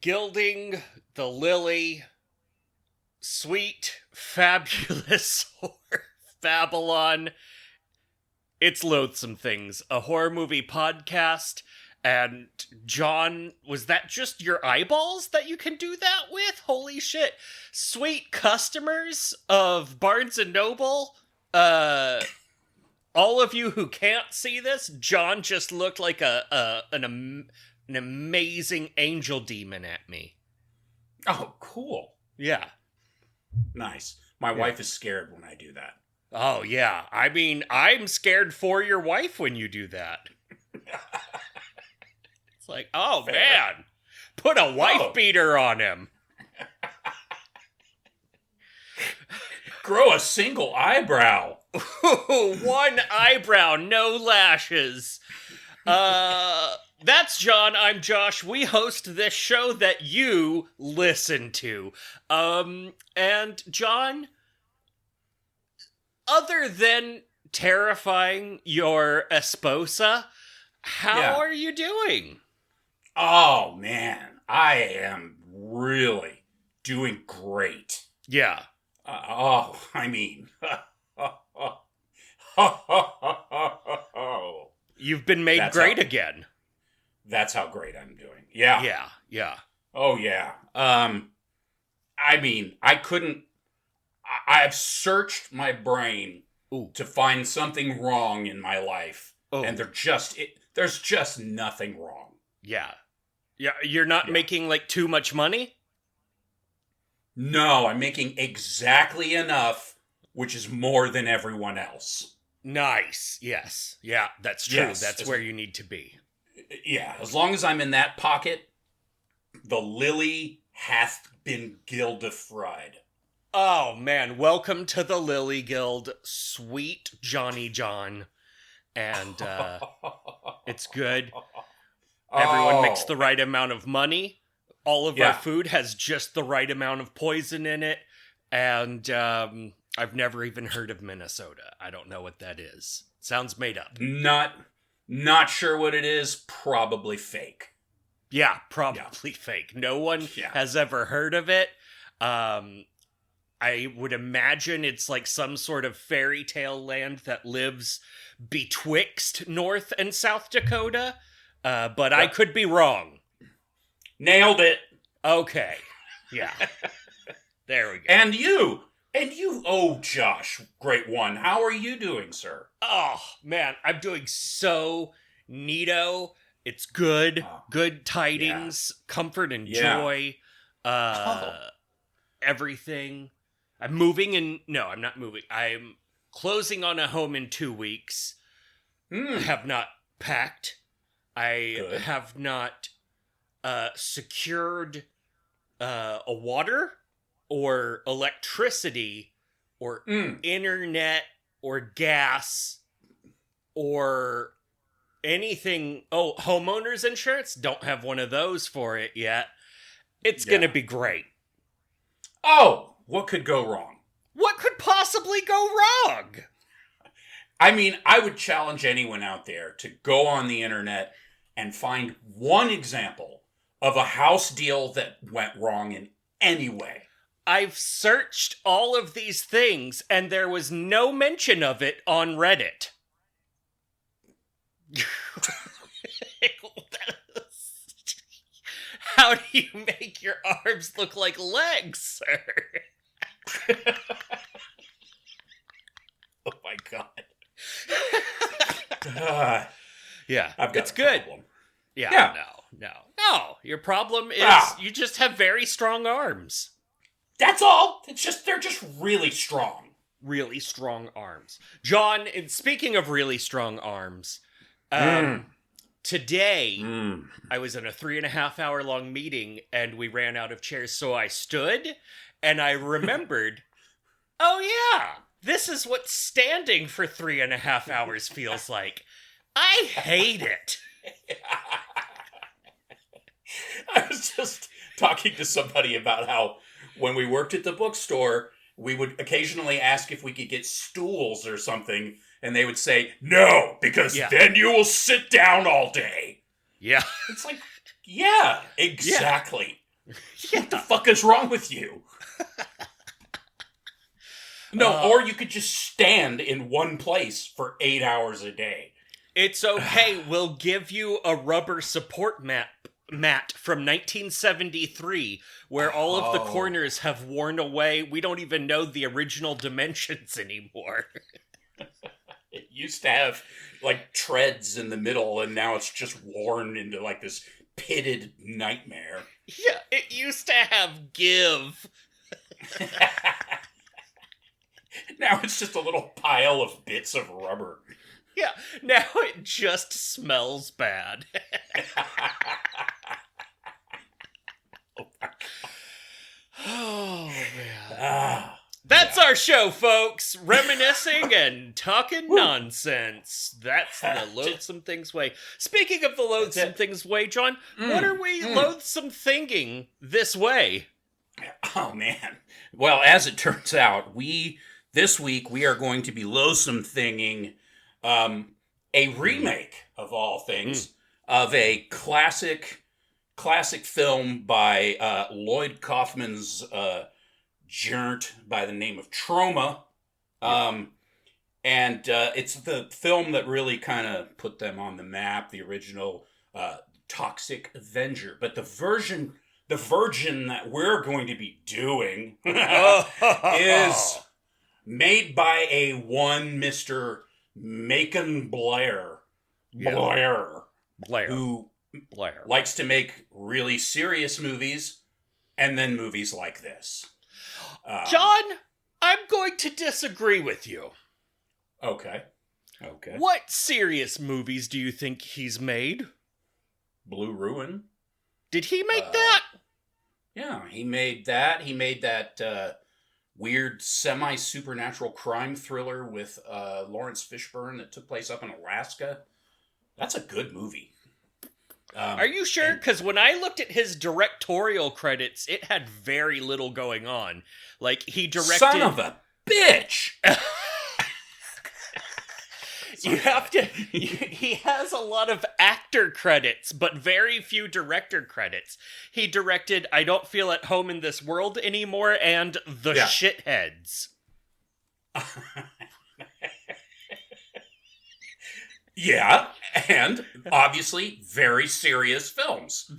Gilding the Lily, sweet, fabulous horror Babylon. It's Loathsome Things, a horror movie podcast. And John, was that just your eyeballs that you can do that with? Holy shit. Sweet customers of Barnes & Noble, all of you who can't see this, John just looked like an amazing angel demon at me. Oh, cool. Yeah. Nice. My wife is scared when I do that. Oh, yeah. I mean, I'm scared for your wife when you do that. It's like, oh, fair. Man. Put a wife beater on him. Grow a single eyebrow. One eyebrow, no lashes. That's John, I'm Josh. We host this show that you listen to. And John, other than terrifying your esposa, how are you doing? Oh, man. I am really doing great. Yeah. I mean... You've been made great again. That's how great I'm doing. Yeah. Yeah. Oh, yeah. I mean, I've searched my brain to find something wrong in my life. And there's just nothing wrong. Yeah. Yeah, you're not making, too much money? No, I'm making exactly enough, which is more than everyone else. Nice. Yes. Yeah, that's true. Yes, that's where you need to be. Yeah, as long as I'm in that pocket, the lily hath been gildified. Oh, man. Welcome to the Lily Guild, sweet Johnny John. And it's good. Everyone makes the right amount of money. All of our food has just the right amount of poison in it. And I've never even heard of Minnesota. I don't know what that is. Sounds made up. Not sure what it is. Probably fake. Yeah, probably fake. No one has ever heard of it. I would imagine it's like some sort of fairy tale land that lives betwixt North and South Dakota. But I could be wrong. Nailed it. Okay. Yeah. There we go. And you, oh, Josh, great one. How are you doing, sir? Oh, man, I'm doing so neato. It's good. Good tidings, comfort and joy. Everything. I'm moving no, I'm not moving. I'm closing on a home in 2 weeks. I have not packed. I have not secured a water or electricity or internet or gas or anything. Oh, homeowners insurance? Don't have one of those for it yet. It's going to be great. Oh, what could go wrong? What could possibly go wrong? I mean, I would challenge anyone out there to go on the internet and find one example of a house deal that went wrong in any way. I've searched all of these things, and there was no mention of it on Reddit. How do you make your arms look like legs, sir? Oh my God. Yeah, I've got it's good. Problem. Yeah, no. Your problem is you just have very strong arms. That's all. They're just really strong. Really strong arms. John, and speaking of really strong arms, today I was in a 3.5 hour long meeting and we ran out of chairs, so I stood and I remembered, oh yeah, this is what standing for 3.5 hours feels like. I hate it. I was just talking to somebody about how when we worked at the bookstore, we would occasionally ask if we could get stools or something, and they would say, no, because then you will sit down all day. Yeah. It's like, yeah, exactly. Yeah. What the fuck is wrong with you? No, or you could just stand in one place for 8 hours a day. It's okay. We'll give you a rubber support mat from 1973 where all of the corners have worn away. We don't even know the original dimensions anymore. It used to have, like, treads in the middle, and now it's just worn into, like, this pitted nightmare. Yeah, it used to have give. Now it's just a little pile of bits of rubber. Yeah, now it just smells bad. Oh, man. That's our show, folks. Reminiscing and talking nonsense. That's the Loathsome Things way. Speaking of the Loathsome Things way, John, what are we loathsome thinking this way? Oh, man. Well, as it turns out, this week we are going to be loathsome thinging a remake, of all things, of a classic film by Lloyd Kaufman's joint by the name of Trauma. And it's the film that really kind of put them on the map, the original Toxic Avenger. But the version that we're going to be doing is made by a one Mr. Macon Blair. Who likes to make really serious movies and then movies like this. John, I'm going to disagree with you. Okay. What serious movies do you think he's made? Blue Ruin. Did he make that? Yeah, he made that. He made that weird semi-supernatural crime thriller with Lawrence Fishburne that took place up in Alaska. That's a good movie. Are you sure? Because when I looked at his directorial credits, it had very little going on. Like, he directed... Son of a bitch! You have to... He has a lot of actor credits, but very few director credits. He directed I Don't Feel at Home in This World Anymore and The Shitheads. Yeah, and obviously very serious films.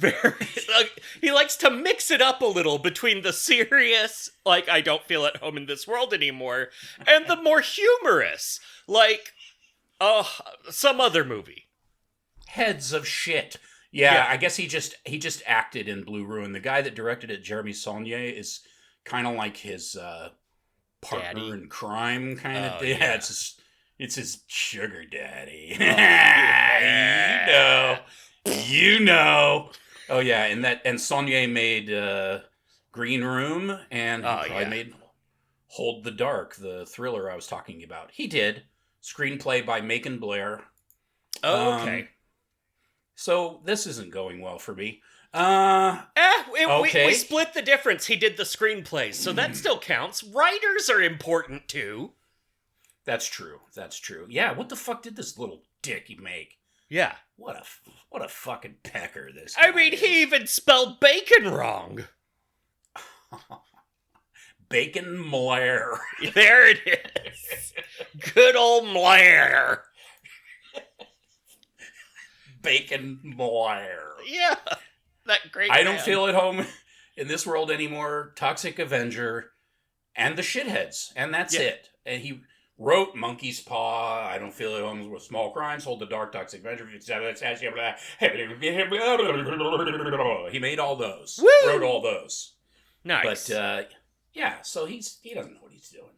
He likes to mix it up a little between the serious, like I Don't Feel at Home in This World Anymore, and the more humorous, like some other movie. Heads of shit. Yeah, I guess he just acted in Blue Ruin. The guy that directed it, Jeremy Saulnier, is kind of like his partner daddy in crime, kind of. Yeah, it's his sugar daddy. You know. Oh yeah, and Saulnier made Green Room, and he made Hold the Dark, the thriller I was talking about. He did. Screenplay by Macon Blair. Oh, okay. So this isn't going well for me. We split the difference. He did the screenplays, so that still counts. Writers are important too. That's true. Yeah, what the fuck did this little dick make? Yeah. What a fucking pecker this guy is. He even spelled bacon wrong. Bacon Blair. There it is. Good old Blair. Bacon Blair. Yeah. That great I Don't Feel at Home in This World Anymore, Toxic Avenger, and The Shitheads. And that's it. And he wrote Monkey's Paw, I Don't Feel at Home with Small Crimes, Hold the Dark, Toxic Avenger. He made all those. Woo! Wrote all those. Nice. But, so he doesn't know what he's doing.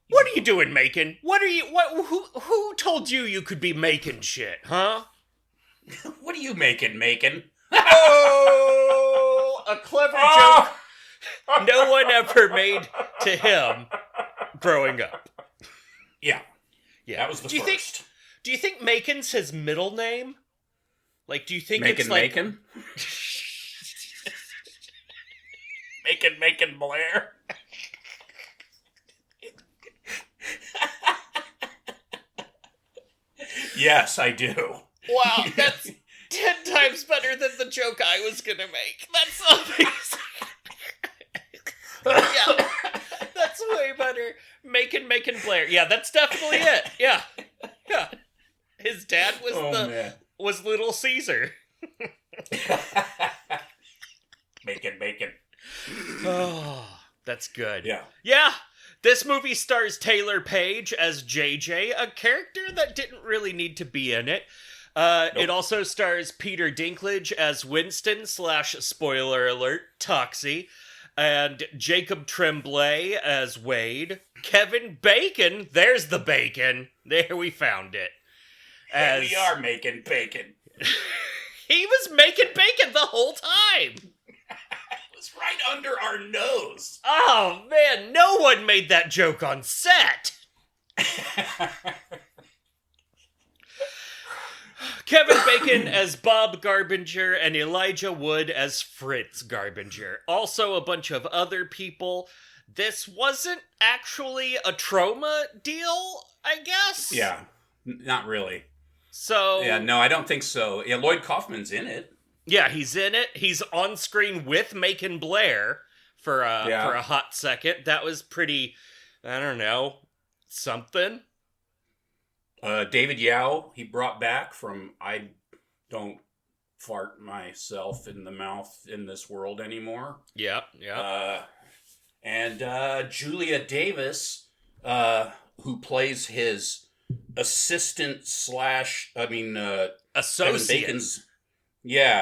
What are you doing, Macon? Who told you could be making shit, huh? What are you making, Macon? Oh, a clever joke no one ever made to him growing up. Yeah. That was the first. Do you think Macon's his middle name? Like, do you think it's like... Macon Blair? Yes, I do. Wow, 10 times better than the joke I was gonna make. That's amazing. Yeah, that's way better. Macon Blair. Yeah, that's definitely it. Yeah. His dad was Little Caesar. Macon. Oh, that's good. Yeah. This movie stars Taylor Page as JJ, a character that didn't really need to be in it. Nope. It also stars Peter Dinklage as Winston / spoiler alert, Toxie, and Jacob Tremblay as Wade. Kevin Bacon, there's the bacon. There, we found it. Here we are making bacon. He was making bacon the whole time. It was right under our nose. Oh, man, no one made that joke on set. Kevin Bacon as Bob Garbinger and Elijah Wood as Fritz Garbinger. Also a bunch of other people. This wasn't actually a trauma deal, I guess? Yeah, not really. So... Yeah, no, I don't think so. Yeah, Lloyd Kaufman's in it. Yeah, he's in it. He's on screen with Macon Blair for a hot second. That was pretty, I don't know, something. David Yao, he brought back from I don't fart myself in the mouth in this world anymore. Yeah. And Julia Davis, who plays his assistant / associate. Kevin Bacon's,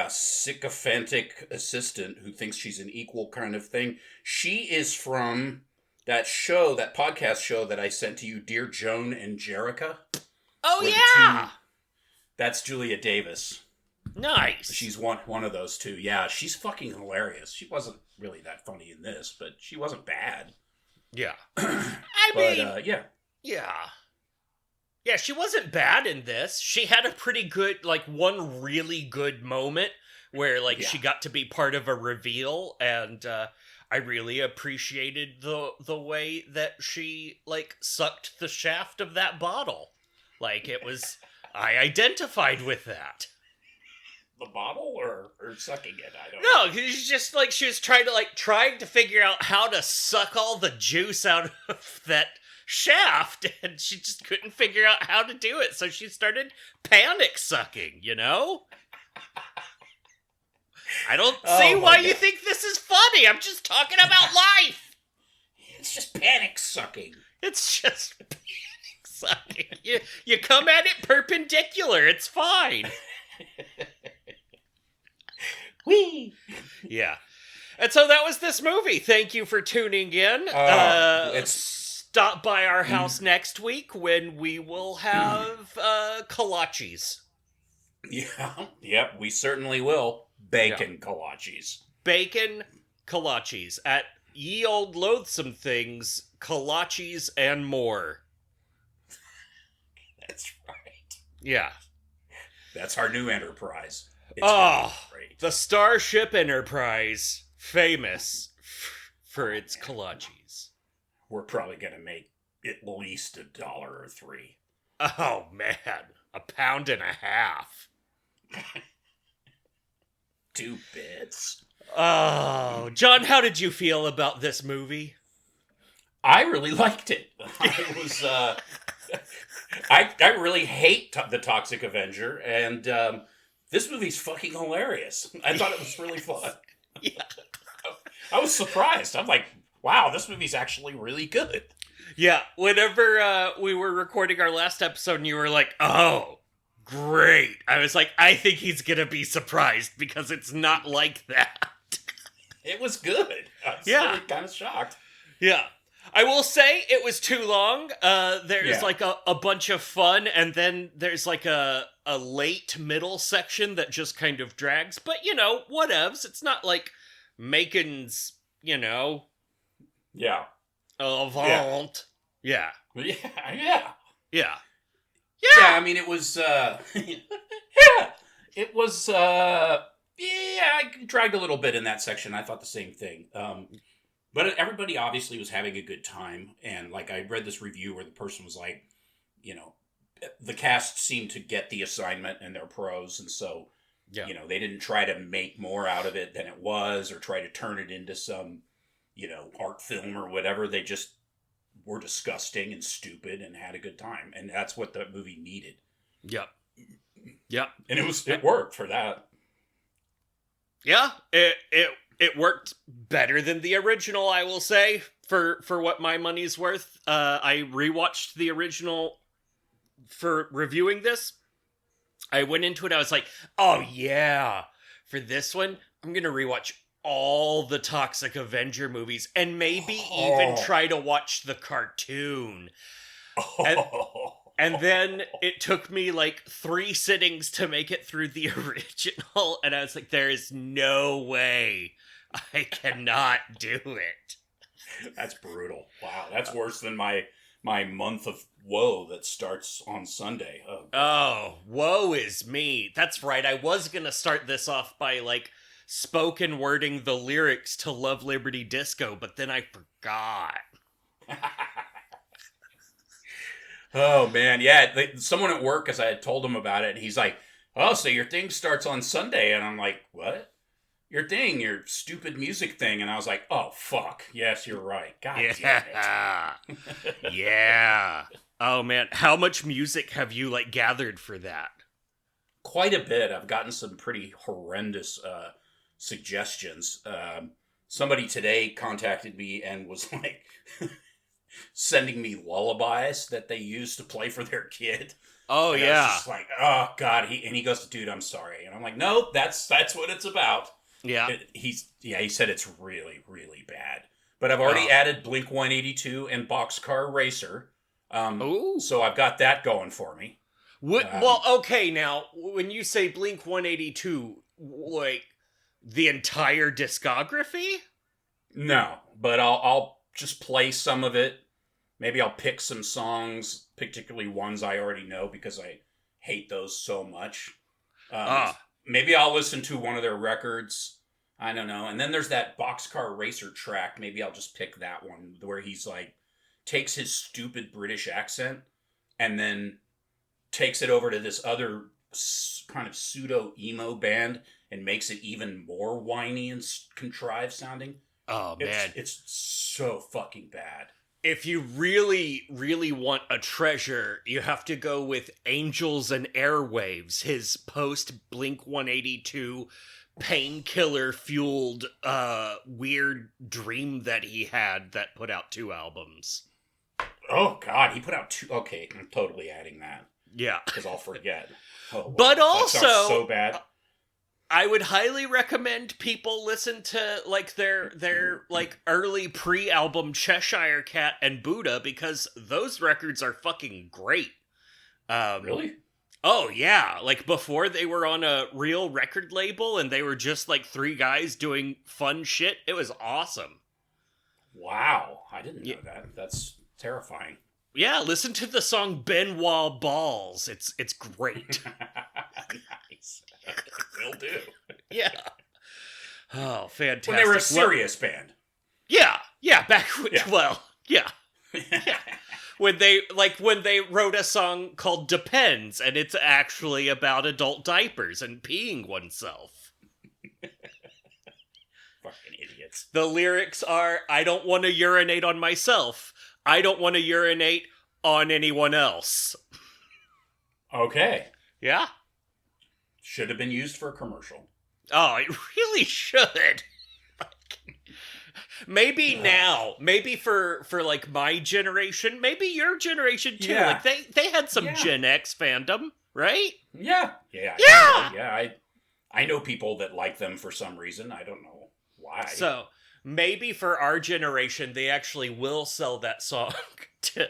sycophantic assistant who thinks she's an equal kind of thing. She is from that podcast show that I sent to you, Dear Joan and Jerica. Oh, yeah! That's Julia Davis. Nice. She's one of those two. Yeah, she's fucking hilarious. She wasn't really that funny in this, but she wasn't bad. Yeah. Yeah, she wasn't bad in this. She had a pretty good, one really good moment where, she got to be part of a reveal, and I really appreciated the way that she, sucked the shaft of that bottle. I identified with that. The bottle or sucking it? I don't know. No, it's just she was trying to figure out how to suck all the juice out of that shaft, and she just couldn't figure out how to do it, so she started panic sucking, I don't see why you think this is funny. I'm just talking about life. It's just panic sucking. It's just panic sucking. You come at it perpendicular. It's fine. Whee! Yeah. And so that was this movie. Thank you for tuning in. Stop by our house next week when we will have kolaches. Yeah. Yep, we certainly will. Bacon kolaches. Bacon kolaches at Ye Old Loathsome Things, kolaches and more. That's right. Yeah. That's our new enterprise. Great. The Starship Enterprise, famous for its kolaches. We're probably going to make at least $1 or $3. Oh, man. £1.50. 2 bits. Oh, John, how did you feel about this movie? I really liked it. I really hate the Toxic Avenger, and this movie's fucking hilarious. I thought it was really fun. Yeah. I was surprised. I'm like, wow, this movie's actually really good. Yeah, whenever we were recording our last episode and you were like, oh, great. I was like, I think he's going to be surprised because it's not like that. It was good. I was really kind of shocked. Yeah. I will say it was too long. There's a bunch of fun, and then there's a late middle section that just kind of drags. But, whatevs. It's not like Macon's, Yeah. Avant. Yeah. Yeah. Yeah. I mean, it was, it was, I dragged a little bit in that section. I thought the same thing. But everybody obviously was having a good time. And I read this review where the person was like, the cast seemed to get the assignment and they're pros. And so Yeah. You know, they didn't try to make more out of it than it was or try to turn it into some, you know, art film or whatever. They just were disgusting and stupid and had a good time. And that's what the movie needed. Yep. Yep. And it worked for that. Yeah, it worked better than the original, I will say, for what my money's worth. I rewatched the original for reviewing this. I went into it, I was like, oh yeah, for this one, I'm gonna rewatch all the Toxic Avenger movies and maybe even try to watch the cartoon. And then it took me like 3 sittings to make it through the original, and I was like, there is no way I cannot do it. That's brutal. Wow, that's worse than my month of woe that starts on Sunday. Oh, woe is me. That's right, I was gonna start this off by like spoken wording the lyrics to Love Liberty Disco, but then I forgot. Oh, man. Yeah, someone at work, as I had told him about it, and he's like, oh, so your thing starts on Sunday. And I'm like, what? Your thing, your stupid music thing. And I was like, oh, fuck. Yes, you're right. God damn it. Yeah. Oh, man. How much music have you, like, gathered for that? Quite a bit. I've gotten some pretty horrendous suggestions. Somebody today contacted me and was like... sending me lullabies that they use to play for their kid. Oh, and yeah. I was just like, oh, God. He goes, dude, I'm sorry. And I'm like, no, that's what it's about. Yeah. He said it's really, really bad. But I've already added Blink 182 and Boxcar Racer. So I've got that going for me. Well, okay, now, when you say Blink 182, like, the entire discography? No, but I'll just play some of it. Maybe I'll pick some songs, particularly ones I already know because I hate those so much. Maybe I'll listen to one of their records. I don't know. And then there's that Boxcar Racer track. Maybe I'll just pick that one where he's like, takes his stupid British accent and then takes it over to this other kind of pseudo-emo band and makes it even more whiny and contrived sounding. Oh, man. It's so fucking bad. If you really, really want a treasure, you have to go with Angels and Airwaves, his post-Blink 182 painkiller-fueled weird dream that he had that put out 2 albums. Oh, God, he put out 2... Okay, I'm totally adding that. Yeah. Because I'll forget. Oh, wow. But also... That sounds so bad. I would highly recommend people listen to like their like early pre-album Cheshire Cat and Buddha because those records are fucking great. Really? Oh yeah, like before they were on a real record label and they were just like 3 guys doing fun shit. It was awesome. Wow, I didn't know that. That's terrifying. Yeah, listen to the song Benoit Balls. It's great. Nice. Will do. Yeah. Oh, fantastic. When they were a serious band. Yeah. Back when, well, yeah. When they wrote a song called Depends, and it's actually about adult diapers and peeing oneself. Fucking idiots. The lyrics are, I don't want to urinate on myself. I don't want to urinate on anyone else. Okay. Yeah. Should have been used for a commercial. Oh, it really should. Maybe now, maybe for like my generation, maybe your generation too. Yeah. Like they had some Gen X fandom, right? Yeah. I know people that like them for some reason. I don't know why. So maybe for our generation, they actually will sell that song to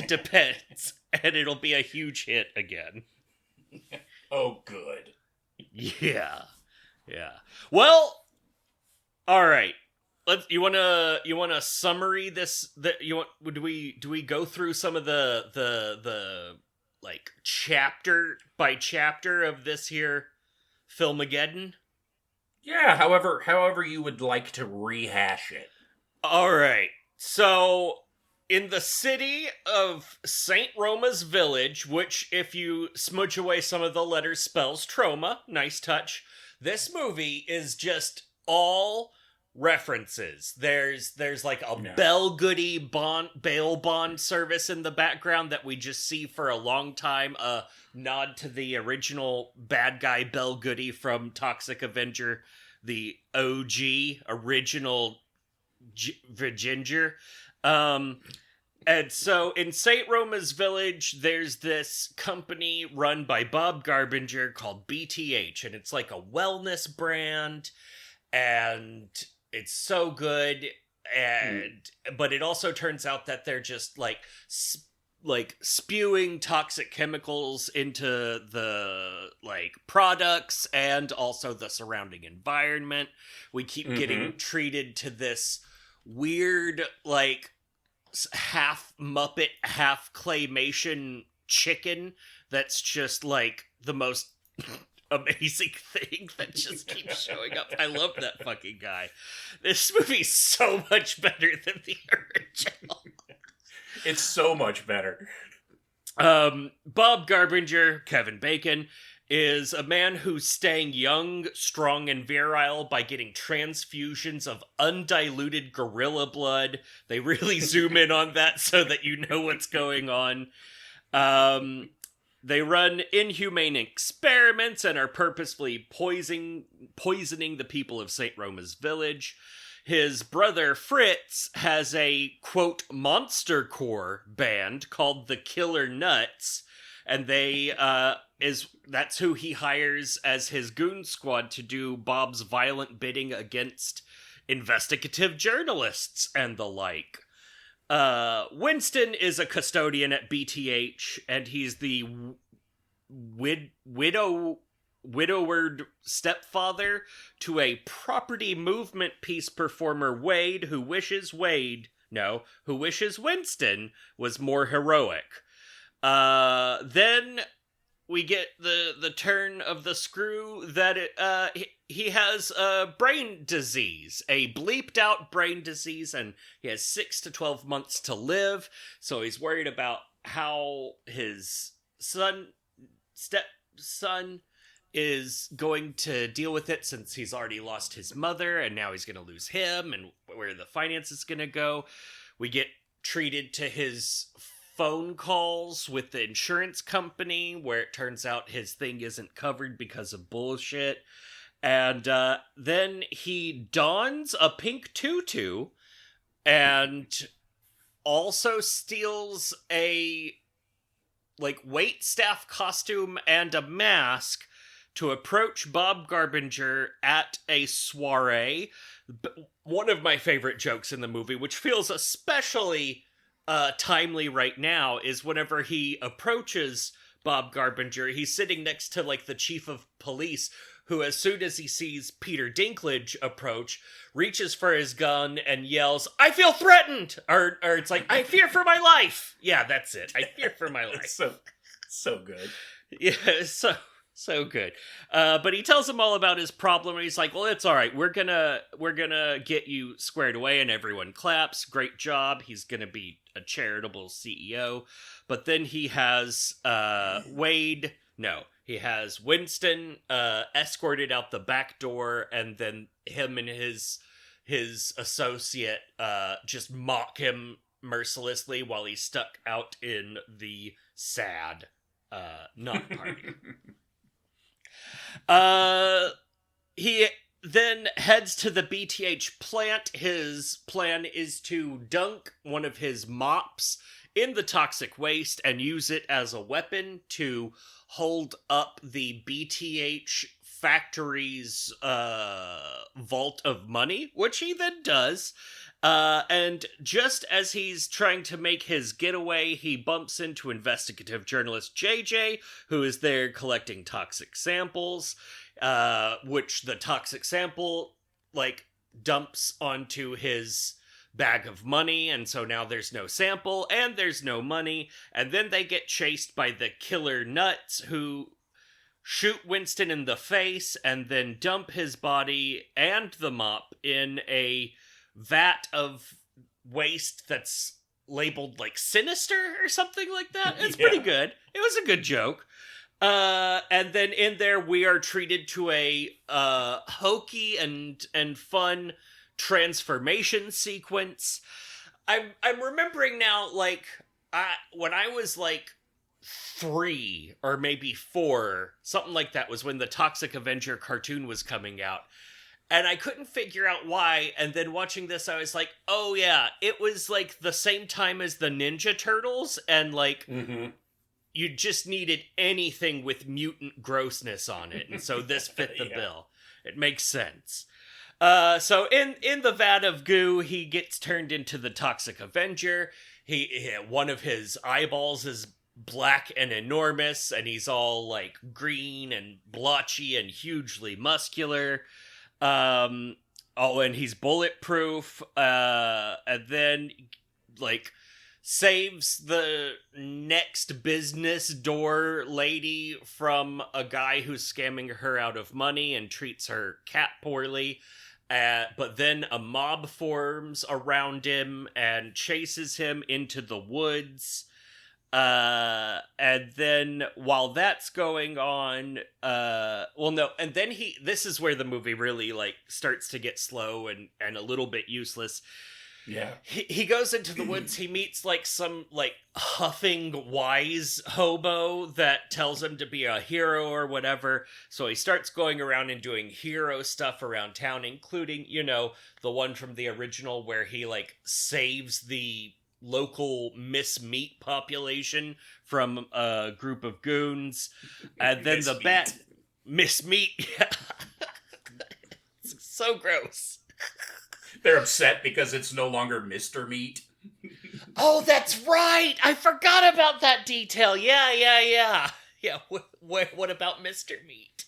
Depends, and it'll be a huge hit again. Oh, good. Yeah. Well, all right. You wanna summary this? Do we go through some of the like chapter by chapter of this here Filmageddon? Yeah. However you would like to rehash it. All right. So in the city of St. Roma's Village, which, if you smudge away some of the letters, spells trauma, nice touch, this movie is just all references. There's like a Bell Goody bail bond service in the background that we just see for a long time, a nod to the original bad guy Bell Goody from Toxic Avenger, the OG, original Ginger. And so in St. Roma's Village, there's this company run by Bob Garbinger called BTH, and it's like a wellness brand, and it's so good, but it also turns out that they're just like spewing toxic chemicals into the like products and also the surrounding environment. We keep getting treated to this weird, like, half Muppet, half claymation chicken that's just, like, the most amazing thing that just keeps showing up. I love that fucking guy. This movie's so much better than the original. It's so much better. Bob Garbinger, Kevin Bacon, is a man who's staying young, strong, and virile by getting transfusions of undiluted gorilla blood. They really zoom in on that so that you know what's going on. They run inhumane experiments and are purposefully poisoning the people of St. Roma's Village. His brother Fritz has a, quote, monstercore band called the Killer Nuts, and that's who he hires as his goon squad to do Bob's violent bidding against investigative journalists and the like. Winston is a custodian at BTH, and he's the widowed stepfather to a property movement piece performer Wade, who wishes Winston was more heroic. Then we get the turn of the screw that he has a brain disease, a bleeped out brain disease, and he has 6 to 12 months to live. So he's worried about how his stepson is going to deal with it, since he's already lost his mother and now he's going to lose him, and where the finance is going to go. We get treated to his phone calls with the insurance company, where it turns out his thing isn't covered because of bullshit. And then he dons a pink tutu and also steals a wait staff costume and a mask to approach Bob Garbinger at a soiree. One of my favorite jokes in the movie, which feels especially timely right now, is whenever he approaches Bob Garbinger, he's sitting next to the chief of police, who, as soon as he sees Peter Dinklage approach, reaches for his gun and yells, "I feel threatened!" Or it's like, "I fear for my life!" Yeah, that's it. I fear for my life. It's so good. Yeah, so good. But he tells him all about his problem, and he's like, "Well, it's all right. We're gonna get you squared away," and everyone claps. Great job. He's gonna be a charitable CEO. But then he has he has Winston escorted out the back door, and then him and his associate just mock him mercilessly while he's stuck out in the sad nut party. He then heads to the BTH plant. His plan is to dunk one of his mops in the toxic waste and use it as a weapon to hold up the BTH factory's vault of money, which he then does. And just as he's trying to make his getaway, he bumps into investigative journalist JJ, who is there collecting toxic samples, which the toxic sample, dumps onto his bag of money, and so now there's no sample, and there's no money, and then they get chased by the Killer Nuts, who shoot Winston in the face, and then dump his body and the mop in a vat of waste that's labeled like sinister or something like that. It's pretty good. It was a good joke. And then in there we are treated to a hokey and fun transformation sequence. I'm remembering now, like, when I was like 3 or maybe 4, something like that, was when the Toxic Avenger cartoon was coming out. And I couldn't figure out why, and then watching this, I was like, oh yeah, it was like the same time as the Ninja Turtles, and like, you just needed anything with mutant grossness on it, and so this fit the bill. It makes sense. So in the vat of goo, he gets turned into the Toxic Avenger. One of his eyeballs is black and enormous, and he's all like green and blotchy and hugely muscular. And he's bulletproof, and then, like, saves the next business door lady from a guy who's scamming her out of money and treats her cat poorly. But then a mob forms around him and chases him into the woods. And then while that's going on, this is where the movie really, like, starts to get slow and a little bit useless. Yeah. He goes into the woods, he meets, like, some, like, huffing wise hobo that tells him to be a hero or whatever, so he starts going around and doing hero stuff around town, including, you know, the one from the original where he, like, saves the local Miss Meat population from a group of goons, and then Miss Meat. It's so gross. They're upset because it's no longer Mr. Meat. Oh, that's right! I forgot about that detail. Yeah. Yeah, what about Mr. Meat?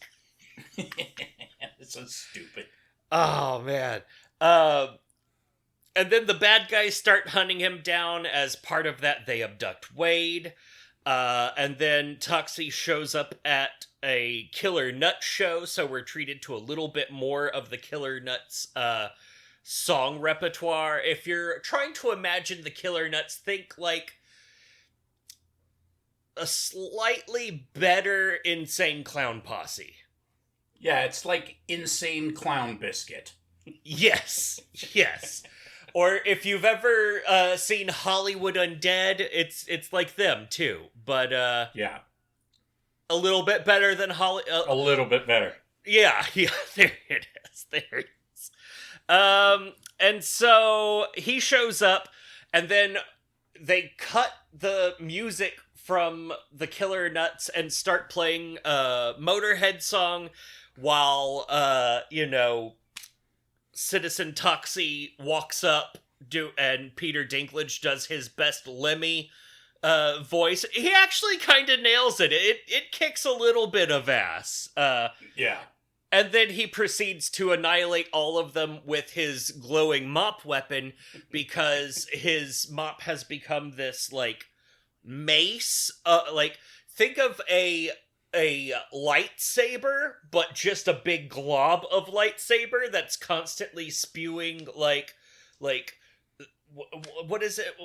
It's so stupid. Oh, man. And then the bad guys start hunting him down. As part of that, they abduct Wade. And then Toxie shows up at a Killer Nuts show, so we're treated to a little bit more of the Killer Nuts song repertoire. If you're trying to imagine the Killer Nuts, think like a slightly better Insane Clown Posse. Yeah, it's like Insane Clown Biscuit. Yes. Or if you've ever seen Hollywood Undead, it's like them too. But yeah, a little bit better than a little bit better. Yeah. There it is. And so he shows up, and then they cut the music from the Killer Nuts and start playing a Motorhead song while Citizen Toxie walks up, and Peter Dinklage does his best Lemmy voice. He actually kind of nails it. It kicks a little bit of ass. Yeah. And then he proceeds to annihilate all of them with his glowing mop weapon, because his mop has become this, like, mace. Like, think of a lightsaber, but just a big glob of lightsaber that's constantly spewing what is it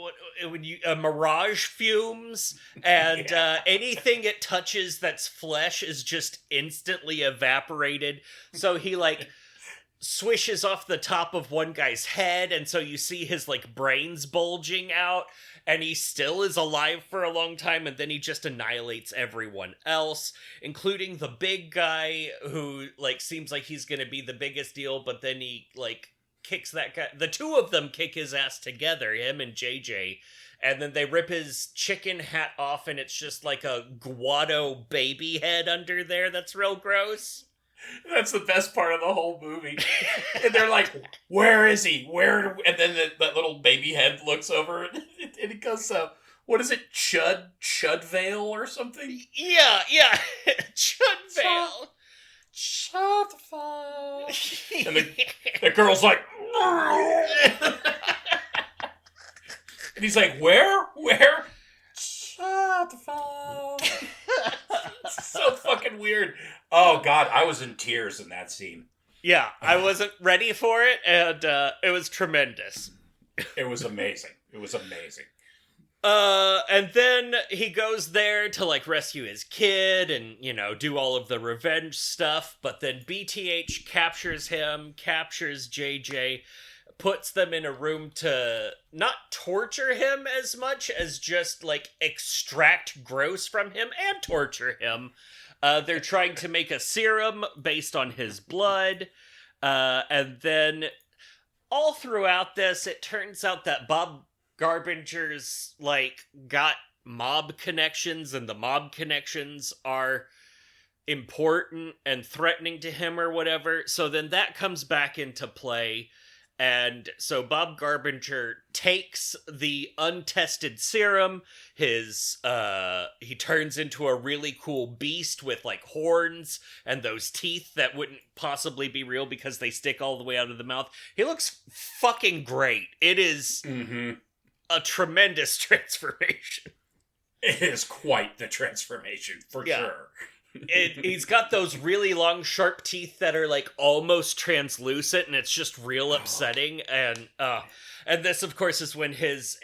when you mirage fumes, and anything it touches that's flesh is just instantly evaporated. So he, like, swishes off the top of one guy's head, and so you see his, like, brains bulging out, and he still is alive for a long time, and then he just annihilates everyone else, including the big guy who, like, seems like he's gonna be the biggest deal, but then he, like, kicks that guy. The two of them kick his ass together, him and JJ, and then they rip his chicken hat off, and it's just like a Guado baby head under there. That's real gross. That's the best part of the whole movie. And they're like, where is he? And then that little baby head looks over and he goes, what is it? Chudvale or something? Yeah. Chudvale. Chudvale. And the girl's like, and he's like, where? Chudvale. It's so fucking weird. Oh, God, I was in tears in that scene. Yeah, I wasn't ready for it, and it was tremendous. It was amazing. And then he goes there to, like, rescue his kid and, you know, do all of the revenge stuff, but then BTH captures him, captures JJ, puts them in a room to not torture him as much as just, like, extract gross from him and torture him. They're trying to make a serum based on his blood, and then all throughout this, it turns out that Bob Garbinger's, like, got mob connections, and the mob connections are important and threatening to him or whatever. So then that comes back into play. And so Bob Garbinger takes the untested serum. He turns into a really cool beast with, like, horns and those teeth that wouldn't possibly be real because they stick all the way out of the mouth. He looks fucking great. It is a tremendous transformation. It is quite the transformation, for sure. He's got those really long, sharp teeth that are, like, almost translucent, and it's just real upsetting. And this, of course, is when his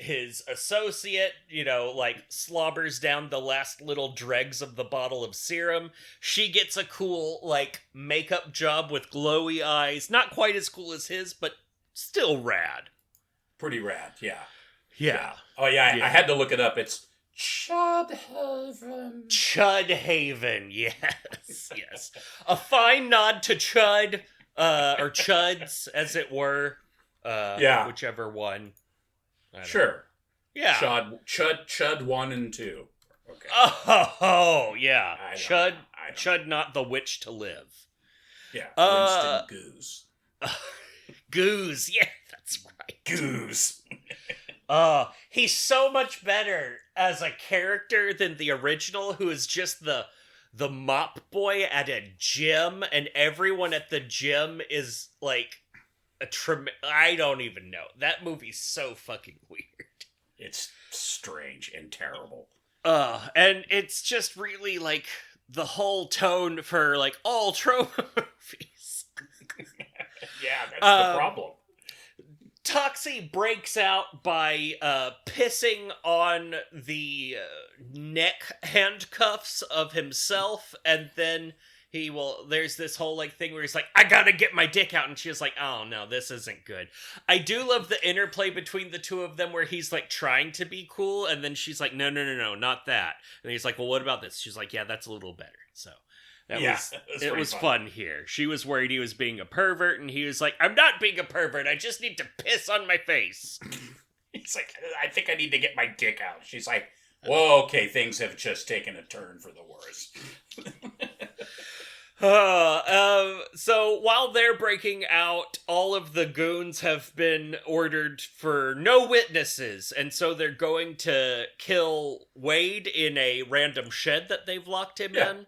associate, you know, like, slobbers down the last little dregs of the bottle of serum. She gets a cool, like, makeup job with glowy eyes. Not quite as cool as his, but still rad. Pretty rad, yeah. Yeah. Oh, yeah, I had to look it up. It's Chudhaven. Chudhaven, yes, yes. A fine nod to Chud, or Chuds, as it were. Whichever one. Sure. Yeah. Chud 1 and 2. Okay. Oh, yeah. Chud not the witch to live. Yeah, Winston Goose. Goose, yeah, that's right. Goose. He's so much better as a character than the original, who is just the mop boy at a gym, and everyone at the gym is like I don't even know. That movie's so fucking weird. It's strange and terrible. And it's just really, like, the whole tone for, like, all trauma movies. Yeah, that's the problem. Toxie breaks out by pissing on the neck handcuffs of himself, and then there's this whole, like, thing where he's like, I gotta get my dick out, and she's like, oh no, this isn't good. I do love the interplay between the two of them where he's, like, trying to be cool, and then she's like, no, not that. And he's like, well, what about this? She's like, yeah, that's a little better. So it was fun here. She was worried he was being a pervert, and he was like, I'm not being a pervert, I just need to piss on my face. He's like, I think I need to get my dick out. She's like, whoa, okay, things have just taken a turn for the worse. So while they're breaking out, all of the goons have been ordered for no witnesses, and so they're going to kill Wade in a random shed that they've locked him in.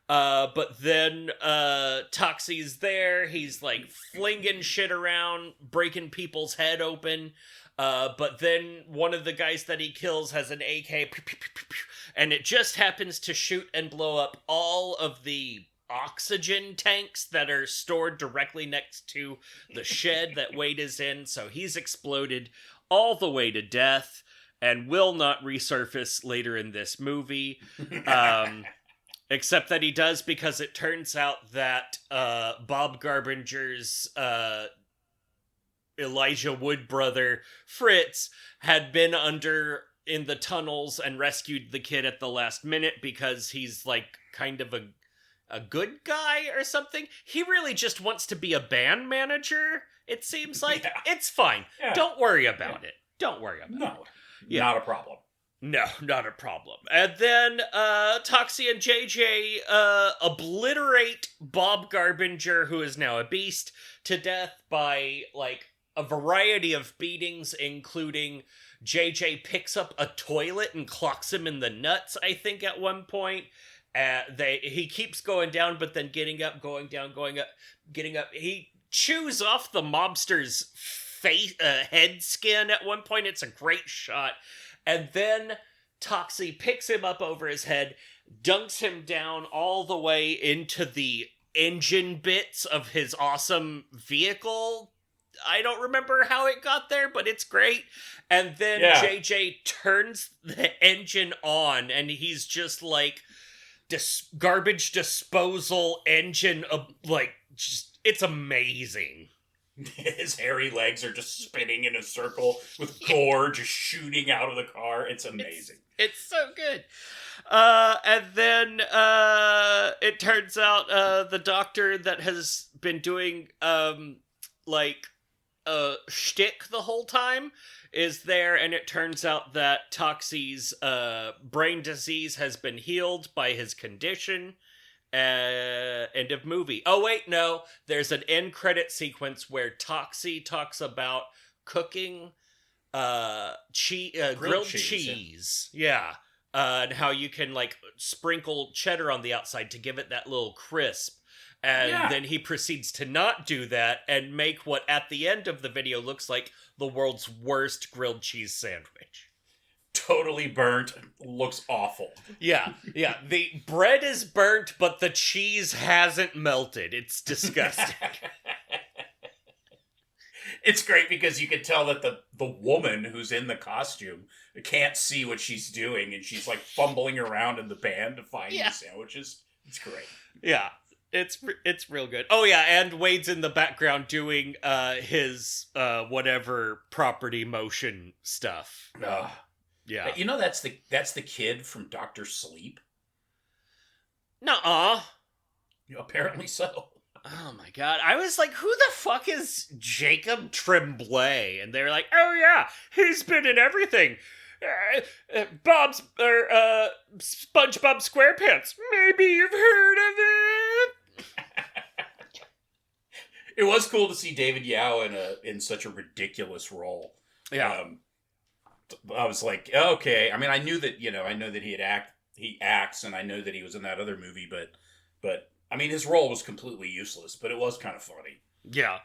But then Toxie's there. He's, like, flinging shit around, breaking people's head open. But then one of the guys that he kills has an AK, and it just happens to shoot and blow up all of the oxygen tanks that are stored directly next to the shed that Wade is in. So he's exploded all the way to death and will not resurface later in this movie. Except that he does, because it turns out that Bob Garbinger's Elijah Wood brother, Fritz, had been in the tunnels and rescued the kid at the last minute because he's, like, kind of a good guy or something. He really just wants to be a band manager, it seems like. Yeah. It's fine. Yeah. Don't worry about it. Don't worry about it. Not a problem. No, not a problem. And then Toxie and JJ obliterate Bob Garbinger, who is now a beast, to death by, like, a variety of beatings, including JJ picks up a toilet and clocks him in the nuts, I think, at one point. He keeps going down, but then getting up, going down, going up, getting up. He chews off the mobster's face, head skin at one point. It's a great shot. And then Toxie picks him up over his head, dunks him down all the way into the engine bits of his awesome vehicle I don't remember how it got there, but it's great. And then JJ turns the engine on, and he's just like garbage disposal engine of like just it's amazing. His hairy legs are just spinning in a circle with gore just shooting out of the car. It's amazing. It's so good. And then it turns out the doctor that has been doing shtick the whole time is there, and it turns out that Toxie's brain disease has been healed by his condition. End of movie. Oh wait, no. There's an end credit sequence where Toxie talks about cooking grilled cheese. Yeah. And how you can like sprinkle cheddar on the outside to give it that little crisp. And then he proceeds to not do that and make what at the end of the video looks like the world's worst grilled cheese sandwich. Totally burnt, looks awful. Yeah. The bread is burnt, but the cheese hasn't melted. It's disgusting. It's great because you can tell that the woman who's in the costume can't see what she's doing, and she's like fumbling around in the pan to find the sandwiches. It's great. Yeah. It's real good. Oh yeah, and Wade's in the background doing his whatever property motion stuff. Yeah. You know that's the kid from Dr. Sleep? Nuh-uh. Apparently so. Oh my god. I was like, who the fuck is Jacob Tremblay? And they're like, oh yeah, he's been in everything. SpongeBob SquarePants. Maybe you've heard of it. It was cool to see David Yao in such a ridiculous role. Yeah. I was like, okay. I mean, I knew that he acts, and I know that he was in that other movie, but I mean, his role was completely useless, but it was kind of funny. Yeah.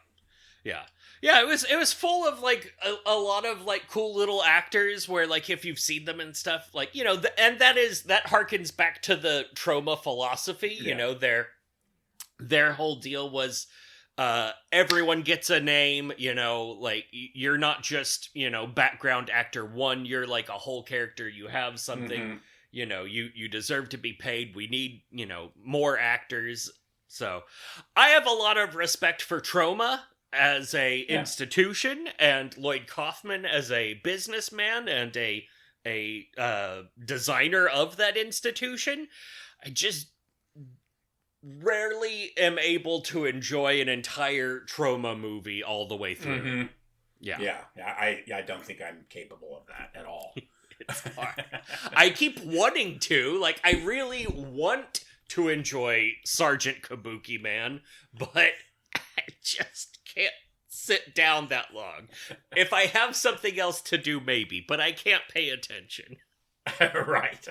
It was full of like a lot of like cool little actors where like if you've seen them and stuff, like and that harkens back to the Troma philosophy. Yeah. Their whole deal was everyone gets a name. Like you're not just background actor one. You're like a whole character. You have something. Mm-hmm. You deserve to be paid. We need, more actors. So I have a lot of respect for Troma as a institution and Lloyd Kaufman as a businessman and a designer of that institution. I just rarely am able to enjoy an entire Troma movie all the way through. Mm-hmm. Yeah. I don't think I'm capable of that at all. It's hard. I keep wanting to. Like, I really want to enjoy Sergeant Kabuki Man, but I just can't sit down that long. If I have something else to do, maybe, but I can't pay attention. Right.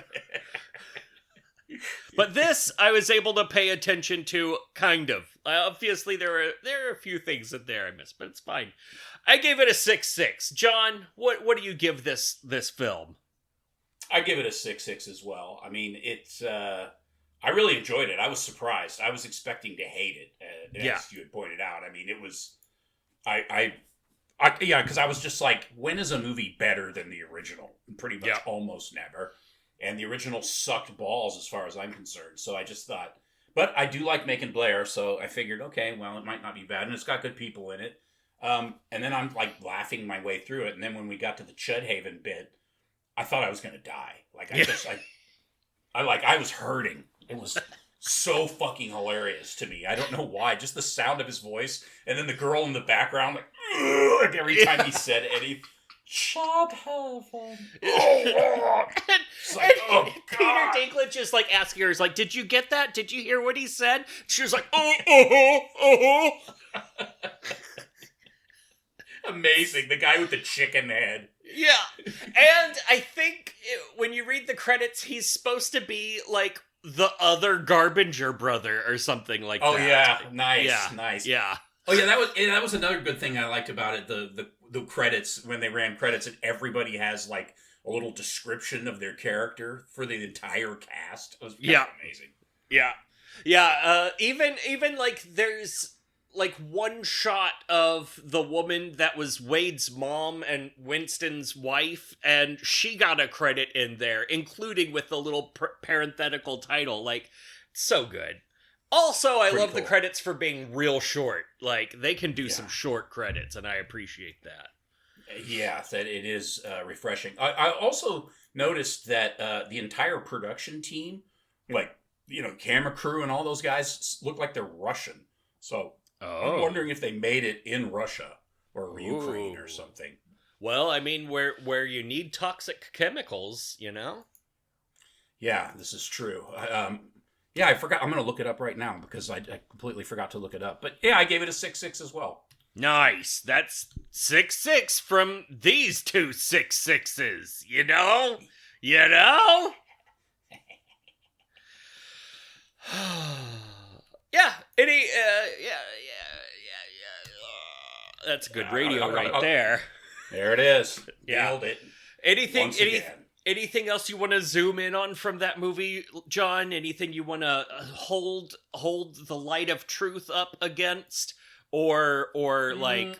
But this, I was able to pay attention to, kind of. Obviously, there are a few things in there I missed, but it's fine. I gave it a 6.6. John, what do you give this film? I give it a 6.6 as well. I mean, it's I really enjoyed it. I was surprised. I was expecting to hate it, as you had pointed out. I mean, it was because I was just like, when is a movie better than the original? Pretty much almost never. And the original sucked balls as far as I'm concerned. So I just thought, but I do like Macon Blair, so I figured, okay, well, it might not be bad, and it's got good people in it. And then I'm like laughing my way through it, and then when we got to the Chudhaven bit, I thought I was going to die. Like I was hurting. It was so fucking hilarious to me. I don't know why. Just the sound of his voice, and then the girl in the background, like every time he said anything. Chudhaven. Like, Peter Dinklage is like asking her, is like, did you get that? Did you hear what he said? She was like, Amazing. The guy with the chicken head. Yeah. And I think when you read the credits, he's supposed to be like the other Garbinger brother or something like that. Oh, yeah. Nice. Yeah. Oh, yeah, that was another good thing I liked about it. The credits, when they ran credits, and everybody has like a little description of their character for the entire cast. It was kind of amazing. Yeah. Even like there's like one shot of the woman that was Wade's mom and Winston's wife, and she got a credit in there, including with the little parenthetical title. Like, so good. Also, I love the credits for being real short. Like, they can do some short credits, and I appreciate that. Yeah, that it is refreshing. I also noticed that the entire production team, like, camera crew and all those guys look like they're Russian. So I'm wondering if they made it in Russia or Ukraine or something. Well, I mean, where you need toxic chemicals, Yeah, this is true. Yeah, I forgot. I'm going to look it up right now because I completely forgot to look it up. But yeah, I gave it a 6.6 as well. Nice. That's 6.6 from these two 6.6s. You know? Yeah. Any. That's good radio right there. There it is. Yeah. Nailed it. Anything else you want to zoom in on from that movie, John? Anything you want to hold the light of truth up against, or like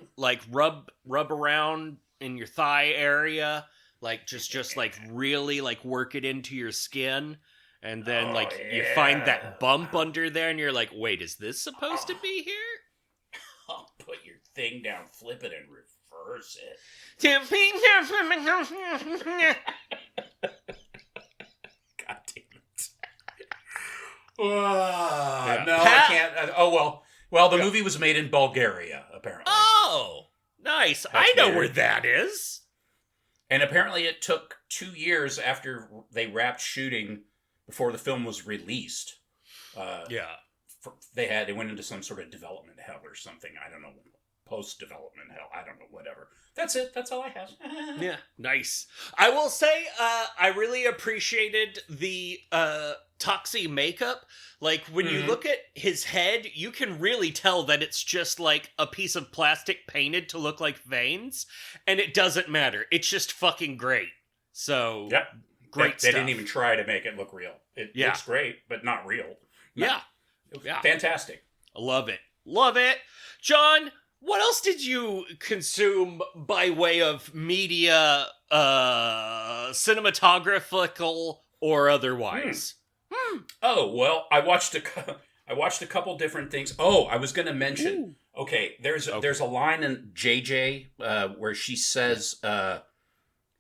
rub around in your thigh area, like just like really like work it into your skin, and then you find that bump under there, and you're like, wait, is this supposed to be here? I'll put your thing down, flip it, and reverse it. God damn it. No, I can't. Well, the movie was made in Bulgaria, apparently. Oh, nice. I know where that is. And apparently it took 2 years after they wrapped shooting before the film was released. They went into some sort of development hell or something. I don't know. Post-development hell. I don't know. Whatever. That's it. That's all I have. Yeah. Nice. I will say, I really appreciated the Toxie makeup. Like, when you look at his head, you can really tell that it's just like a piece of plastic painted to look like veins. And it doesn't matter. It's just fucking great. So, great stuff. They didn't even try to make it look real. It looks great, but not real. No. Yeah. Fantastic. Love it. Love it. John, what else did you consume by way of media, cinematographical or otherwise? Oh, well, I watched a couple different things. Oh, I was going to mention. Okay, there's a line in JJ where she says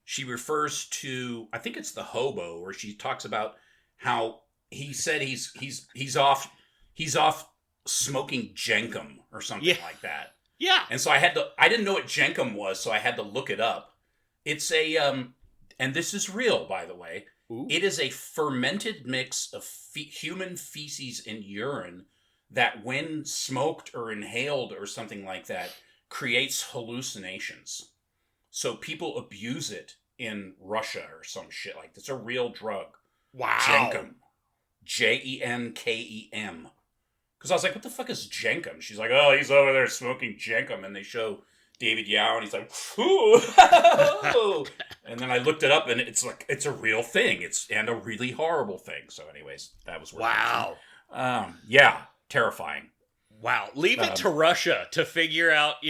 she refers to, I think it's the hobo, where she talks about how he said he's off smoking jenkem or something like that. Yeah. And so I didn't know what jenkem was, so I had to look it up. It's and this is real, by the way. Ooh. It is a fermented mix of human feces and urine that, when smoked or inhaled or something like that, creates hallucinations. So people abuse it in Russia or some shit like that. It's a real drug. Wow. Jenkem. Jenkem. Because I was like, what the fuck is jenkem? She's like, oh, he's over there smoking jenkem. And they show David Yao, and he's like, ooh. And then I looked it up, and it's like, it's a real thing. And a really horrible thing. So anyways, that was worth it. Yeah, terrifying. Wow. Leave it to Russia to figure out,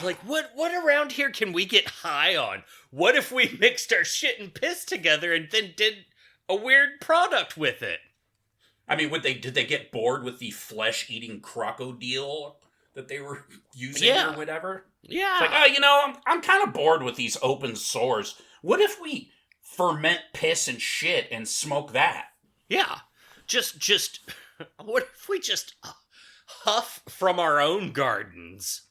like, what around here can we get high on? What if we mixed our shit and piss together and then did a weird product with it? I mean, did they get bored with the flesh-eating crocodile that they were using or whatever? Yeah. It's like, I'm kind of bored with these open sores. What if we ferment piss and shit and smoke that? Yeah. Just what if we just huff from our own gardens?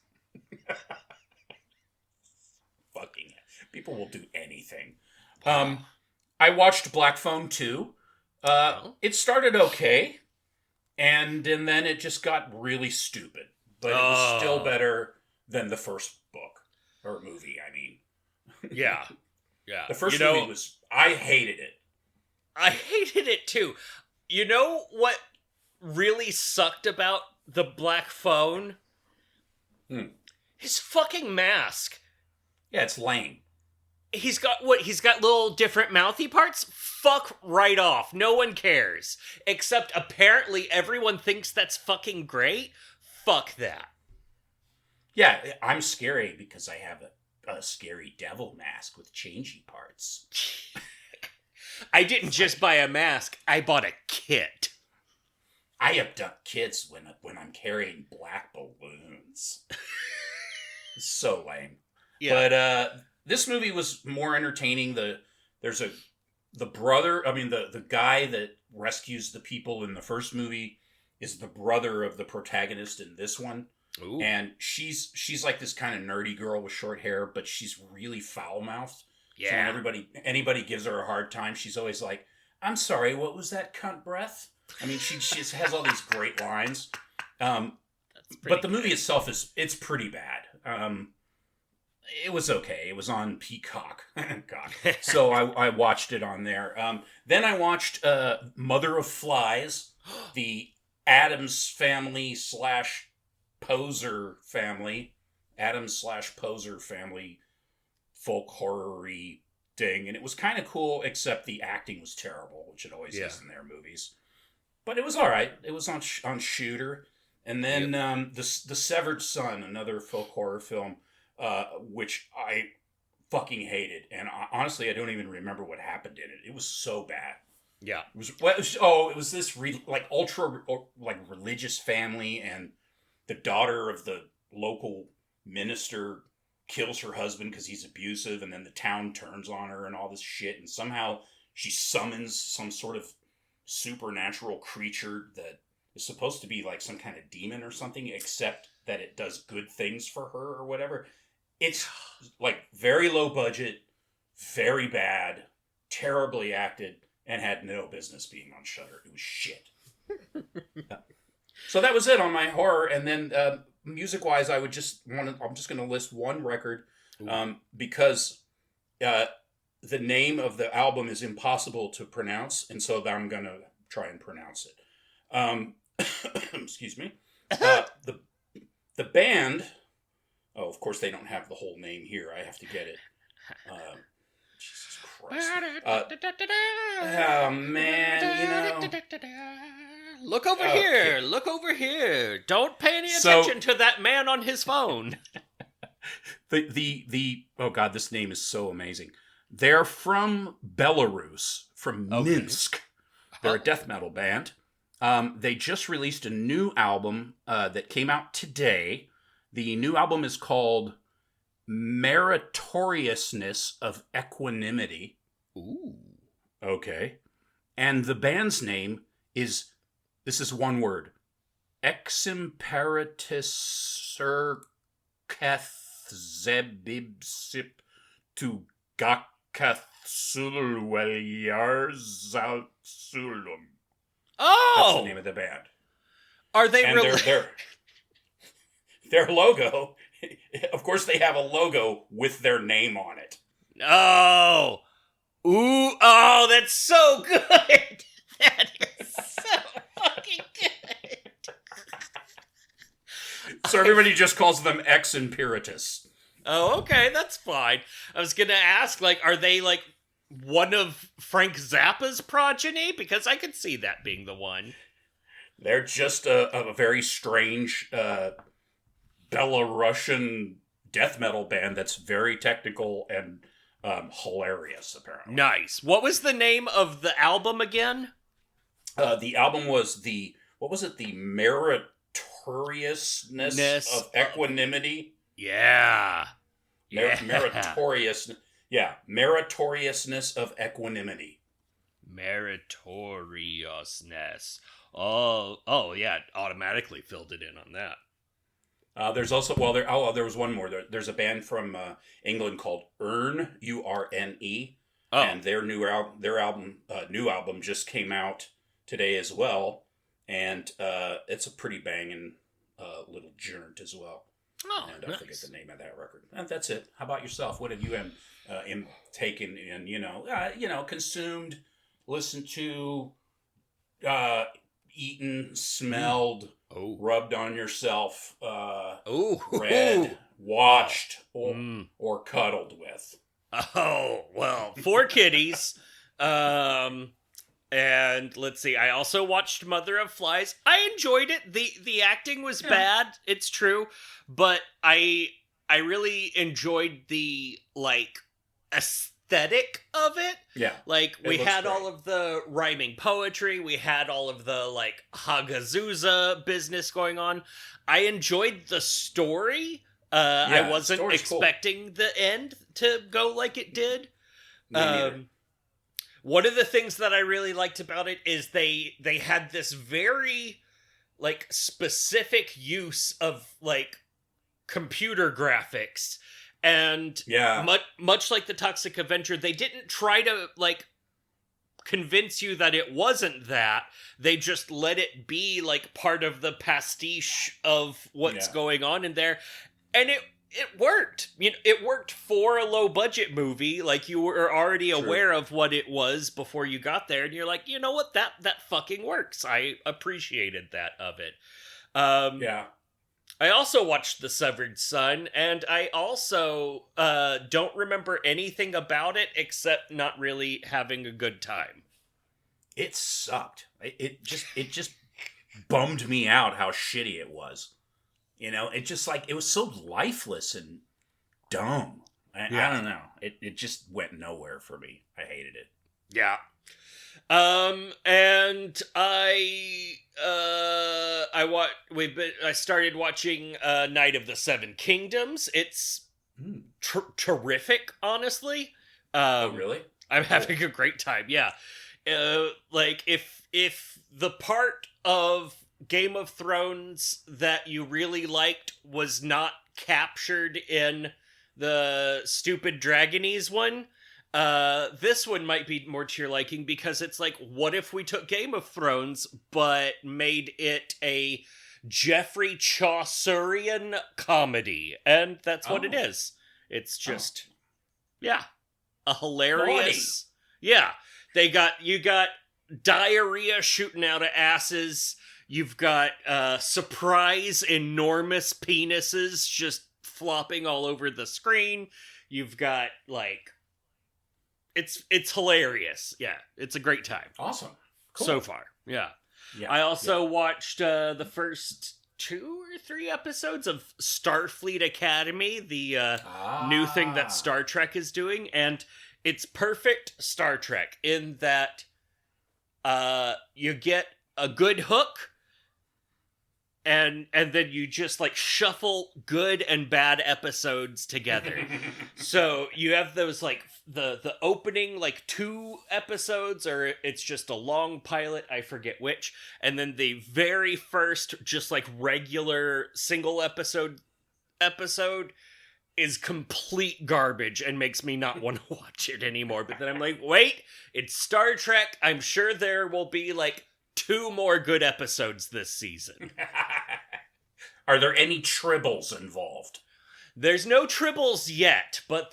Fucking people will do anything. I watched Black Phone 2. It started okay, and then it just got really stupid. But it was still better than the first book or movie. I mean, yeah. The first movie was. I hated it. I hated it too. You know what really sucked about the Black Phone? His fucking mask. Yeah, it's lame. He's got little different mouthy parts? Fuck right off. No one cares. Except apparently everyone thinks that's fucking great. fuck that. Yeah, I'm scary because I have a scary devil mask with changey parts. I didn't just buy a mask. I bought a kit. I abduct kids when I'm carrying black balloons. So lame. Yeah. But this movie was more entertaining. The guy that rescues the people in the first movie is the brother of the protagonist in this one. Ooh. And she's like this kind of nerdy girl with short hair, but she's really foul-mouthed. Yeah. So when anybody gives her a hard time, she's always like, "I'm sorry, what was that cunt breath?" I mean, she just has all these great lines. But the movie itself it's pretty bad. It was okay. It was on Peacock. God. So I watched it on there. Then I watched Mother of Flies, the Addams Family / Poser family. Addams / Poser family folk horror-y thing. And it was kind of cool, except the acting was terrible, which it always is in their movies. But it was all right. It was on Shooter. And then the Severed Son, another folk horror film, which I fucking hated. And honestly, I don't even remember what happened in it. It was so bad. Yeah. It was this ultra religious family, and the daughter of the local minister kills her husband because he's abusive, and then the town turns on her and all this shit, and somehow she summons some sort of supernatural creature that is supposed to be like some kind of demon or something, except that it does good things for her or whatever. It's like very low budget, very bad, terribly acted, and had no business being on Shudder. It was shit. So that was it on my horror. And then music-wise, I'm just going to list one record because the name of the album is impossible to pronounce, and so I'm going to try and pronounce it. Excuse me. The band. Oh, of course they don't have the whole name here. I have to get it. Jesus Christ. Oh man, Look over here. Look over here. Don't pay any attention to that man on his phone. Oh God, this name is so amazing. They're from Belarus, from Minsk. They're a death metal band. They just released a new album that came out today. The new album is called Meritoriousness of Equanimity. Ooh. Okay. And the band's name is, this is one word, Exemparatiscerkethzebibsip to Gakathsulwelyarzasulum. Oh! That's the name of the band. Are they really? Their logo, of course they have a logo with their name on it. Oh! Ooh, oh, that's so good! That is so fucking good! So everybody just calls them ex-imperatus. Oh, okay, that's fine. I was gonna ask, are they, one of Frank Zappa's progeny? Because I could see that being the one. They're just a very strange Belarusian death metal band that's very technical and hilarious, apparently. Nice. What was the name of the album again? The album was The Meritoriousness of Equanimity. Yeah. Meritoriousness. Yeah, Meritoriousness of Equanimity. Meritoriousness. Oh, yeah, it automatically filled it in on that. There's also, there was one more. There's a band from England called Urne, Urne, and their new album just came out today as well, and it's a pretty banging little joint as well. Oh, and I forget the name of that record. And that's it. How about yourself? What have you taken and consumed, listened to, eaten, smelled, rubbed on yourself, read, watched, or cuddled with? Oh, well, 4 kitties. And let's see, I also watched Mother of Flies. I enjoyed it. The acting was bad, it's true, but I really enjoyed the, like, aesthetic of it. Yeah. Like, we had all of the rhyming poetry, we had all of the, like, Hagazusa business going on. I enjoyed the story. I wasn't expecting the end to go like it did. One of the things that I really liked about it is they had this very, like, specific use of, like, computer graphics. And much like the Toxic Avenger, they didn't try to, like, convince you that it wasn't that. They just let it be, like, part of the pastiche of what's going on in there. And it worked. You know, it worked for a low budget movie. Like, you were already aware of what it was before you got there, and you're like, you know what, that fucking works. I appreciated that of it. I also watched The Severed Son, and I also don't remember anything about it except not really having a good time. It sucked. It just bummed me out how shitty it was. You know, it just, like, it was so lifeless and dumb. I don't know. It just went nowhere for me. I hated it. Yeah. And I started watching Night of the Seven Kingdoms. It's terrific, honestly. Oh, really? I'm having a great time. Yeah. Like, if the part of Game of Thrones that you really liked was not captured in the stupid Dragonese one, this one might be more to your liking, because it's like, what if we took Game of Thrones but made it a Geoffrey Chaucerian comedy? And that's what it is. It's just a hilarious you got diarrhea shooting out of asses. You've got surprise enormous penises just flopping all over the screen. You've got, like, it's hilarious. Yeah, it's a great time. Awesome. Cool. So far. Yeah. I also watched the first 2 or 3 episodes of Starfleet Academy, the new thing that Star Trek is doing, and it's perfect Star Trek in that you get a good hook, and then you just, like, shuffle good and bad episodes together. So you have those, like, the opening, like, 2 episodes, or it's just a long pilot, I forget which, and then the very first just, like, regular single episode is complete garbage and makes me not want to watch it anymore. But then I'm like, wait, it's Star Trek. I'm sure there will be, like, 2 more good episodes this season. Are there any tribbles involved? There's no tribbles yet, but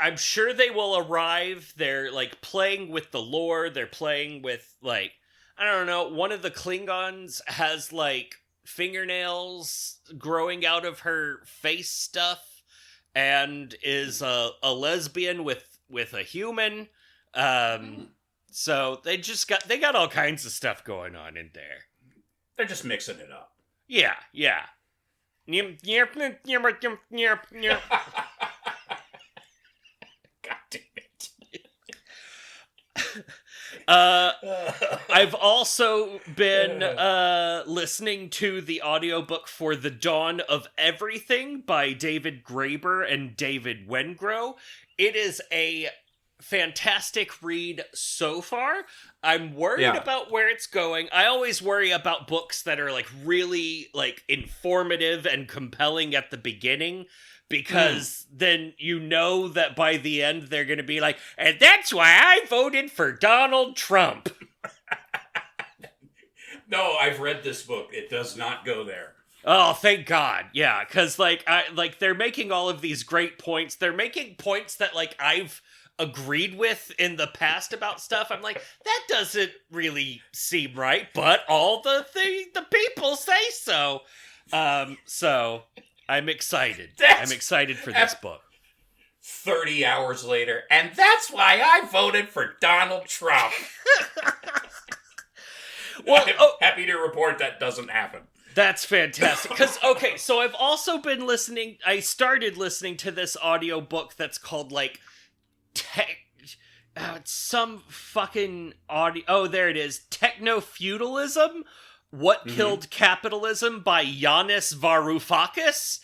I'm sure they will arrive. They're, like, playing with the lore. They're playing with, like, I don't know, one of the Klingons has, like, fingernails growing out of her face stuff, and is a lesbian with a human. So they got all kinds of stuff going on in there. They're just mixing it up. Yeah. God damn it. I've also been listening to the audiobook for The Dawn of Everything by David Graeber and David Wengrow. It is a fantastic read so far. I'm worried about where it's going. I always worry about books that are, like, really, like, informative and compelling at the beginning, because then you know that by the end they're going to be like, and that's why I voted for Donald Trump. No, I've read this book. It does not go there. Oh, thank God. Yeah, because, like, they're making all of these great points. They're making points that, like, I've agreed with in the past about stuff. I'm like, that doesn't really seem right, but all the people say so. So I'm excited. I'm excited for this book. 30 hours later, and that's why I voted for Donald Trump. Well, I'm happy to report that doesn't happen. That's fantastic. Because, okay, so I've also been I started listening to this audiobook that's called, like, some fucking audio. Oh, there it is. Techno-Feudalism? What Killed Capitalism by Yanis Varoufakis.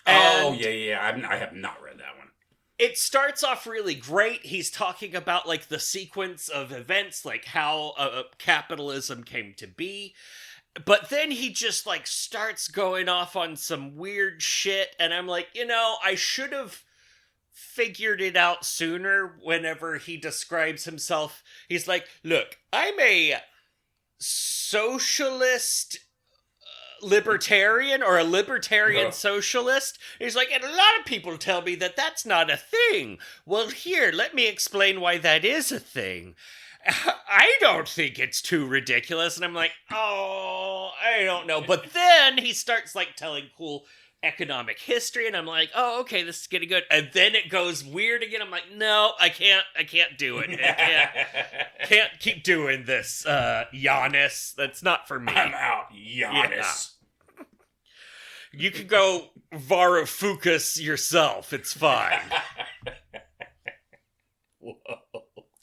And I have not read that one. It starts off really great. He's talking about, like, the sequence of events, like how capitalism came to be. But then he just, like, starts going off on some weird shit, and I'm like, I should have figured it out sooner whenever he describes himself. He's like, look, I'm a socialist libertarian or a libertarian socialist. He's like, and a lot of people tell me that that's not a thing. Well, here, let me explain why that is a thing. I don't think it's too ridiculous. And I'm like, oh, I don't know. But then he starts, like, telling cool economic history, and I'm like, oh, okay, this is getting good. And then it goes weird again. I'm like, no, I can't do it. I can't keep doing this, Giannis. That's not for me. I'm out, Giannis. Yeah. You can go Varoufakis yourself. It's fine. Whoa.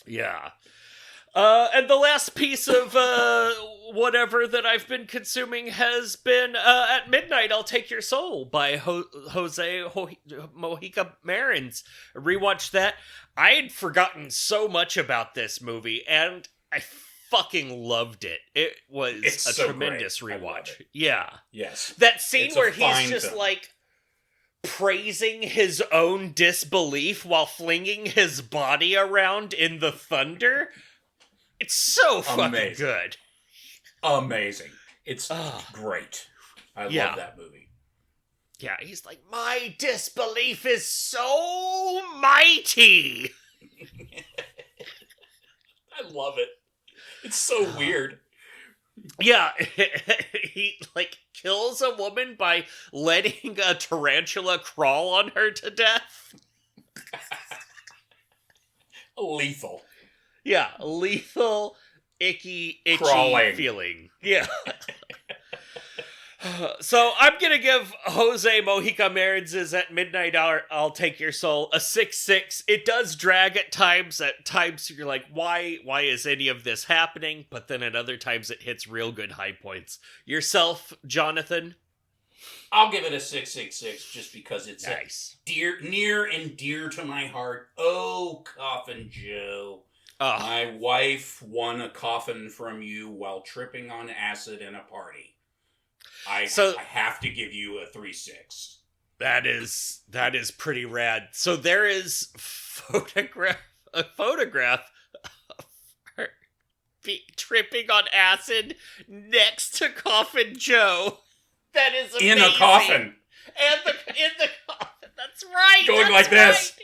Yeah. And the last piece of whatever that I've been consuming has been At Midnight, I'll Take Your Soul by Jose Mojica Marins. Rewatched that. I had forgotten so much about this movie, and I fucking loved it. It was a tremendous rewatch. Yeah. Yes. That scene where he's just like praising his own disbelief while flinging his body around in the thunder. It's so fucking good. Amazing. It's great. I love that movie. Yeah, he's like, my disbelief is so mighty. I love it. It's so weird. Yeah, he, like, kills a woman by letting a tarantula crawl on her to death. Lethal. Yeah, lethal, itchy crawling feeling. Yeah. So I'm going to give Jose Mojica Marins' At Midnight I'll Take Your Soul a 6.6. It does drag at times. At times you're like, why is any of this happening? But then at other times it hits real good high points. Yourself, Jonathan? I'll give it a 6.66 just because it's nice. Near and dear to my heart. Oh, Coffin Joe. My wife won a coffin from you while tripping on acid in a party. I have to give you a 3.6. That is pretty rad. So there is a photograph of her tripping on acid next to Coffin Joe. That is amazing. In a coffin. And in the coffin. That's right. Going like this.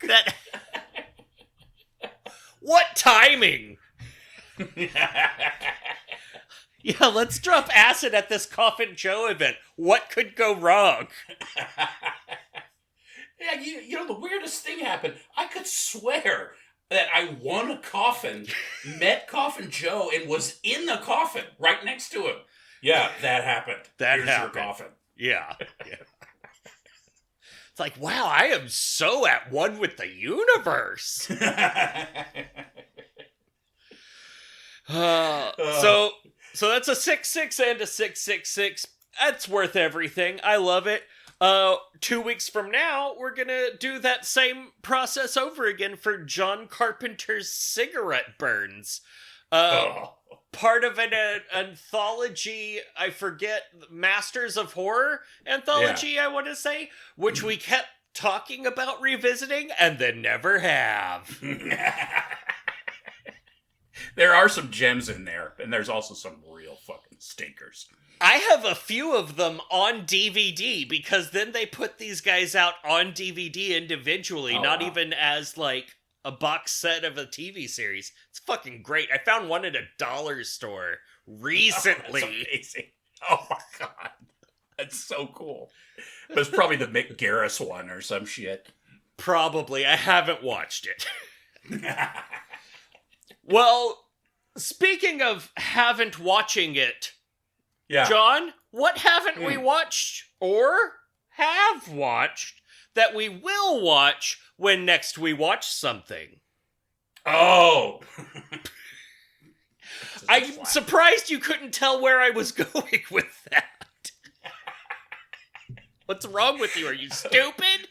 That. What timing? Yeah, let's drop acid at this Coffin Joe event. What could go wrong? Yeah, you know, the weirdest thing happened. I could swear that I won a coffin, met Coffin Joe, and was in the coffin right next to him. Yeah, that happened. Here's your coffin. Yeah. It's like, wow, I am so at one with the universe. So that's a 6.6 and a 6.66. That's worth everything. I love it. 2 weeks from now, we're gonna do that same process over again for John Carpenter's Cigarette Burns. Part of an anthology, I forget, Masters of Horror anthology, I want to say, which we kept talking about revisiting and then never have. There are some gems in there, and there's also some real fucking stinkers. I have a few of them on DVD, because then they put these guys out on DVD individually, even as, like, a box set of a TV series. It's fucking great. I found one at a dollar store recently. That's amazing. Oh my god. That's so cool. But it's probably the Mick Garris one or some shit. Probably. I haven't watched it. Well, speaking of haven't watching it, Yeah. John, what haven't we watched or have watched that we will watch when next we watch something? Oh! I'm surprised you couldn't tell where I was going with that. What's wrong with you? Are you stupid?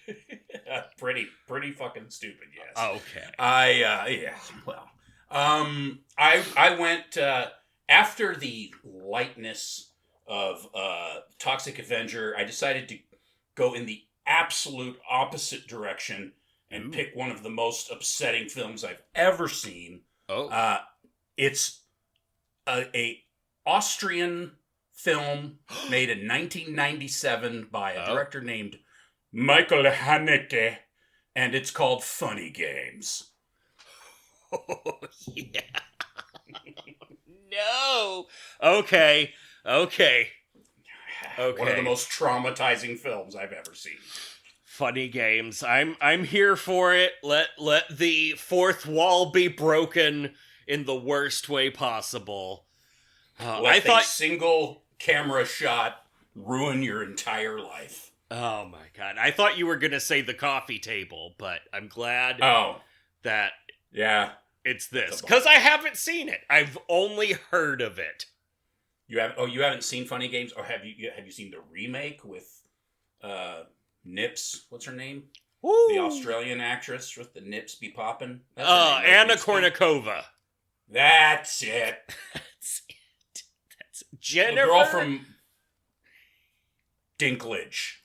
Pretty fucking stupid, yes. Okay. I went, after the lightness of Toxic Avenger, I decided to go in the absolute opposite direction and pick one of the most upsetting films I've ever seen. Oh. It's a Austrian film made in 1997 by a director named Michael Haneke, and it's called Funny Games. Oh, yeah. No. Okay. One of the most traumatizing films I've ever seen. Funny Games. I'm here for it. Let the fourth wall be broken in the worst way possible. I thought single camera shot ruin your entire life. Oh my god. I thought you were going to say The Coffee Table, but I'm glad that it's this. Because I haven't seen it. I've only heard of it. You haven't seen Funny Games? Or have you seen the remake with Nips? What's her name? Ooh. The Australian actress with the nips be popping. Anna Kournikova. That's it. That's Jennifer. The girl from Dinklage.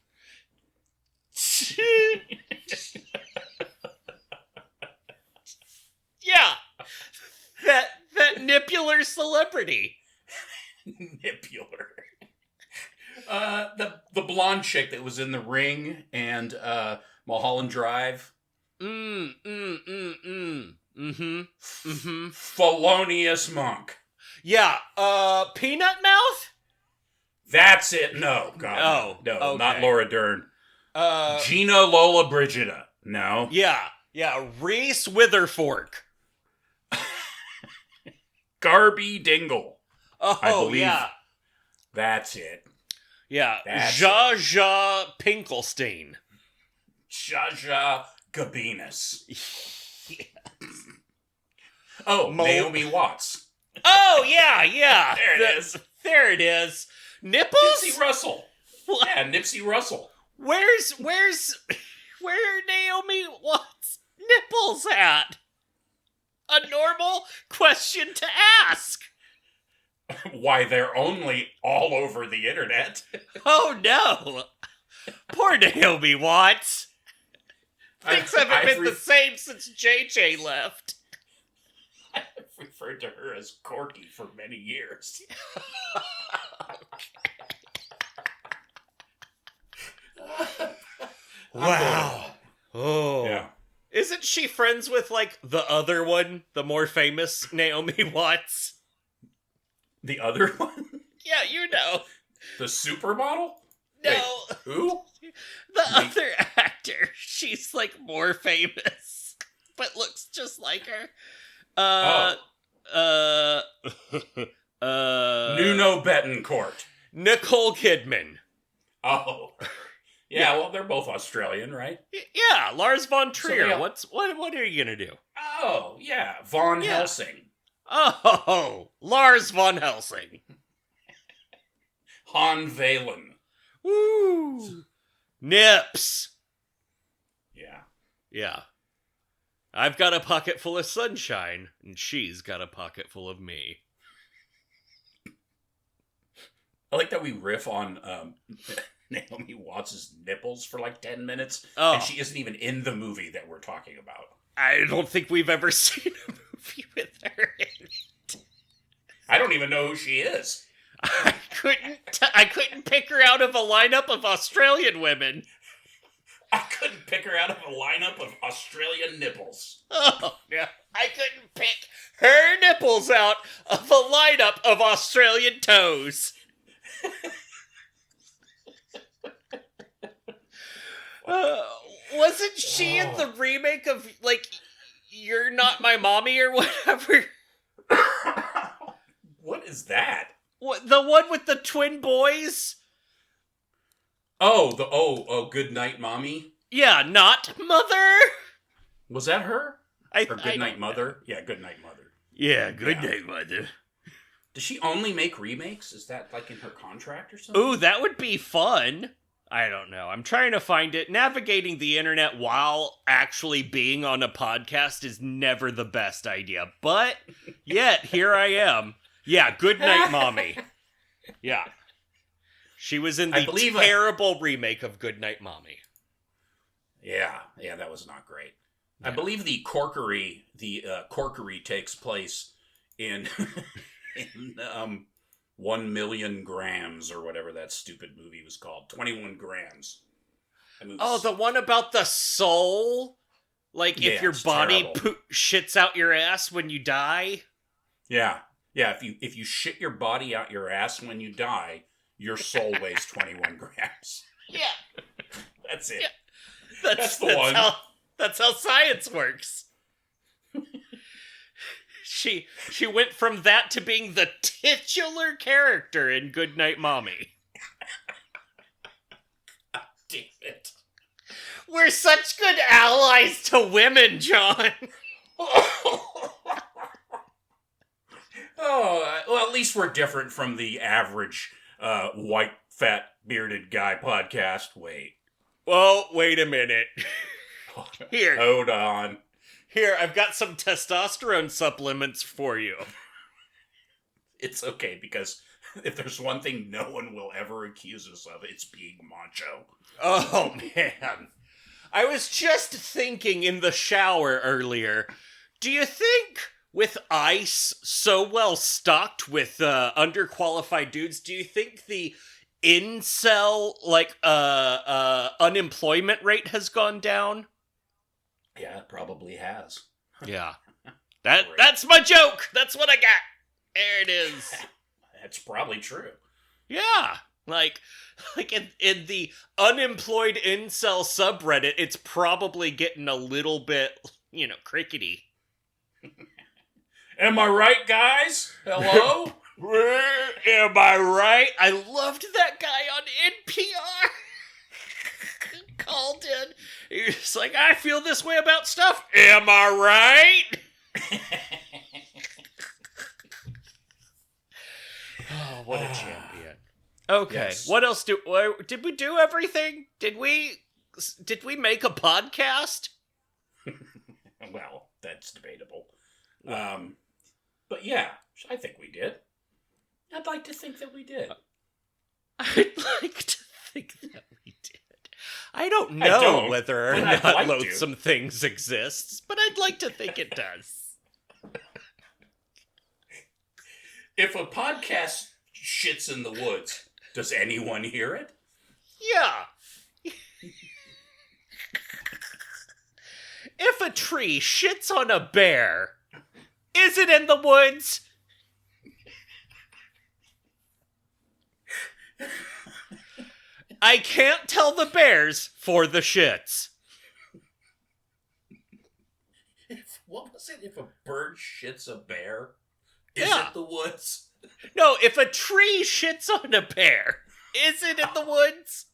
Yeah. That nipular celebrity. Nipular. The blonde chick that was in The Ring and Mulholland Drive. Felonious Monk. Yeah, Peanut Mouth? That's it. No, God. No, okay. Not Laura Dern. Gina Lola Brigida. No. Yeah, Reese Witherfork. Garby Dingle. Oh, I believe yeah. That's it. Yeah, Zsa Zsa Pinkelstein. Zsa Zsa Gabinas. Oh, Naomi Watts. Oh, yeah. There it is. Nipples? Nipsey Russell. What? Yeah, Nipsey Russell. Where Naomi Watts' nipples at? A normal question to ask. Why, they're only all over the internet. Oh, no. Poor Naomi Watts. Things haven't been the same since JJ left. I've referred to her as Corky for many years. Wow. Oh. Yeah. Isn't she friends with, like, the other one? The more famous Naomi Watts? The other one? Yeah, you know. The supermodel? No. Wait, who? The other actor. She's, like, more famous. But looks just like her. Nuno Betancourt. Nicole Kidman. Oh. Yeah, well, they're both Australian, right? Yeah, Lars von Trier. So what are you gonna do? Oh, yeah, Von Helsing. Oh, Lars von Helsing. Han Valen. Woo! Nips. Yeah. I've got a pocket full of sunshine, and she's got a pocket full of me. I like that we riff on Naomi Watts' nipples for like 10 minutes, and she isn't even in the movie that we're talking about. I don't think we've ever seen a movie with her in it. I don't even know who she is. I couldn't pick her out of a lineup of Australian women. I couldn't pick her out of a lineup of Australian nipples. Oh, yeah. I couldn't pick her nipples out of a lineup of Australian toes. Wasn't she in the remake of, like, You're Not My Mommy or whatever? What is that? What, the one with the twin boys? Oh, Good Night Mommy? Yeah, Not Mother? Was that her? Or Good Night Mother? Know. Yeah, Good Night Mother. Yeah, Good Night Mother. Does she only make remakes? Is that like in her contract or something? Ooh, that would be fun. I don't know. I'm trying to find it. Navigating the internet while actually being on a podcast is never the best idea. But yet, here I am. Yeah, Good Night Mommy. Yeah. She was in the terrible remake of Good Night Mommy. Yeah, that was not great. Yeah. I believe the corkery takes place in 1 million grams or whatever that stupid movie was called. 21 grams. Oh, the one about the soul? Like if your body shits out your ass when you die? Yeah. Yeah, if you shit your body out your ass when you die, your soul weighs 21 grams. Yeah. That's it. Yeah. That's the one. That's how science works. She went from that to being the titular character in Good Night Mommy. God damn it. We're such good allies to women, John. Well, at least we're different from the average white, fat, bearded guy podcast. Well, wait a minute. Here. Hold on. Here, I've got some testosterone supplements for you. It's okay, because if there's one thing no one will ever accuse us of, it's being macho. Oh, man. I was just thinking in the shower earlier, do you think with ICE so well stocked with underqualified dudes, do you think the incel, unemployment rate has gone down? Yeah, it probably has. Yeah. That's my joke! That's what I got! There it is. That's probably true. Yeah. Like in the unemployed incel subreddit, it's probably getting a little bit, crickety. Am I right, guys? Hello? Am I right? I loved that guy on NPR. Called in. He was like, I feel this way about stuff. Am I right? Oh, what a champion. Okay, yes. What else did we do everything? Did we make a podcast? Well, that's debatable. But yeah, I think we did. I'd like to think that we did. I'd like to think that we did. I don't know whether or not Loathsome Things exists, but I'd like to think it does. If a podcast shits in the woods, does anyone hear it? Yeah. If a tree shits on a bear, is it in the woods? I can't tell the bears for the shits. What was it? If a bird shits a bear, is it the woods? No, if a tree shits on a bear, is it in the woods?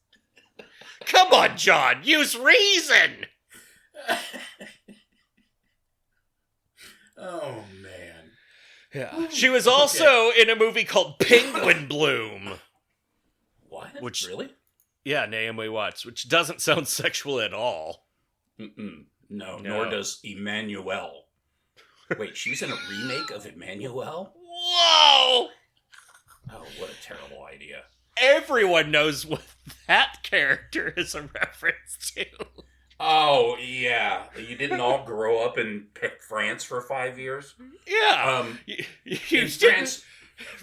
Come on, John, use reason! Oh, man. Yeah. She was also in a movie called Penguin Bloom. What? Really? Yeah, Naomi Watts, which doesn't sound sexual at all. No, nor does Emmanuel. Wait, she's in a remake of Emmanuel? Whoa! Oh, what a terrible idea. Everyone knows what that character is a reference to. Oh, yeah. You didn't all grow up in France for 5 years? Yeah. You didn't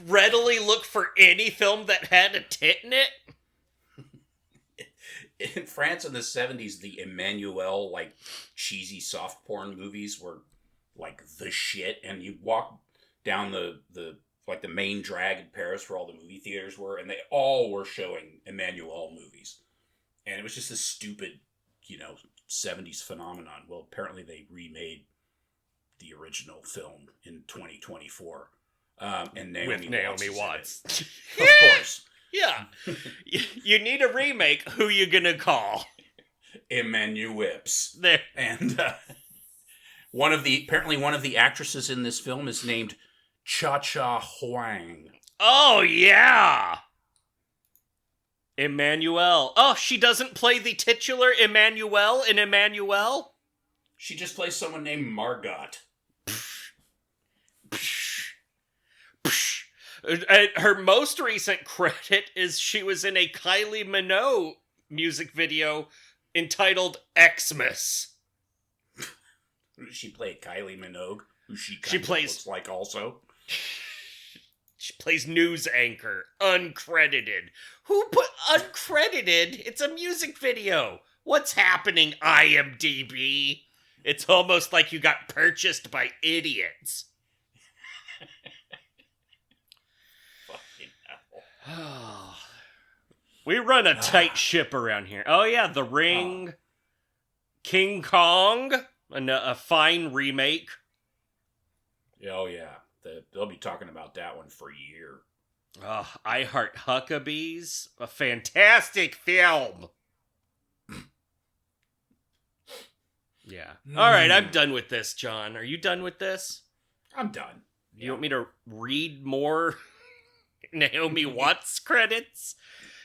readily look for any film that had a tit in it? In France in the 70s, the Emmanuel, cheesy soft porn movies were, the shit. And you walk down the main drag in Paris where all the movie theaters were, and they all were showing Emmanuel movies. And it was just this stupid 70s phenomenon. Well, apparently they remade the original film in 2024. And Naomi Watts. Of course. Yeah. You need a remake. Who you gonna call? Whips. There. And one of the actresses in this film is named Cha-Cha Huang. Oh, yeah. Emmanuel. Oh, she doesn't play the titular Emmanuel in Emmanuel? She just plays someone named Margot. Her most recent credit is she was in a Kylie Minogue music video entitled Xmas. Who does she play? Kylie Minogue? Who she looks like also? She plays news anchor. Uncredited. Who put uncredited? It's a music video. What's happening, IMDb? It's almost like you got purchased by idiots. We run a tight ship around here. Oh yeah, The Ring, King Kong, a fine remake. Oh yeah, they'll be talking about that one for a year. I Heart Huckabees, a fantastic film. Yeah. All right, I'm done with this, John. Are you done with this? I'm done. You want me to read more Naomi Watts credits?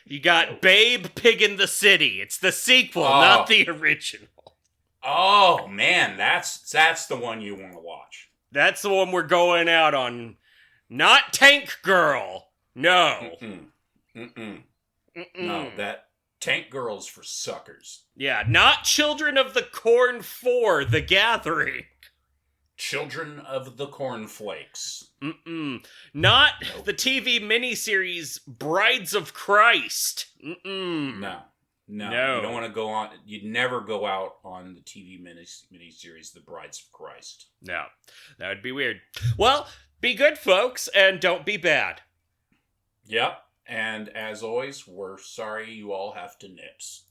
You got Babe, Pig in the City. It's the sequel, not the original. Oh, man, that's the one you want to watch. That's the one we're going out on. Not Tank Girl. No. No, that Tank Girl's for suckers. Yeah, not Children of the Corn 4, The Gathering. Children of the Cornflakes. Not the TV miniseries Brides of Christ. No. You don't want to go on. You'd never go out on the TV miniseries The Brides of Christ. No, that would be weird. Well, be good, folks, and don't be bad. Yep, and as always, we're sorry you all have to nips.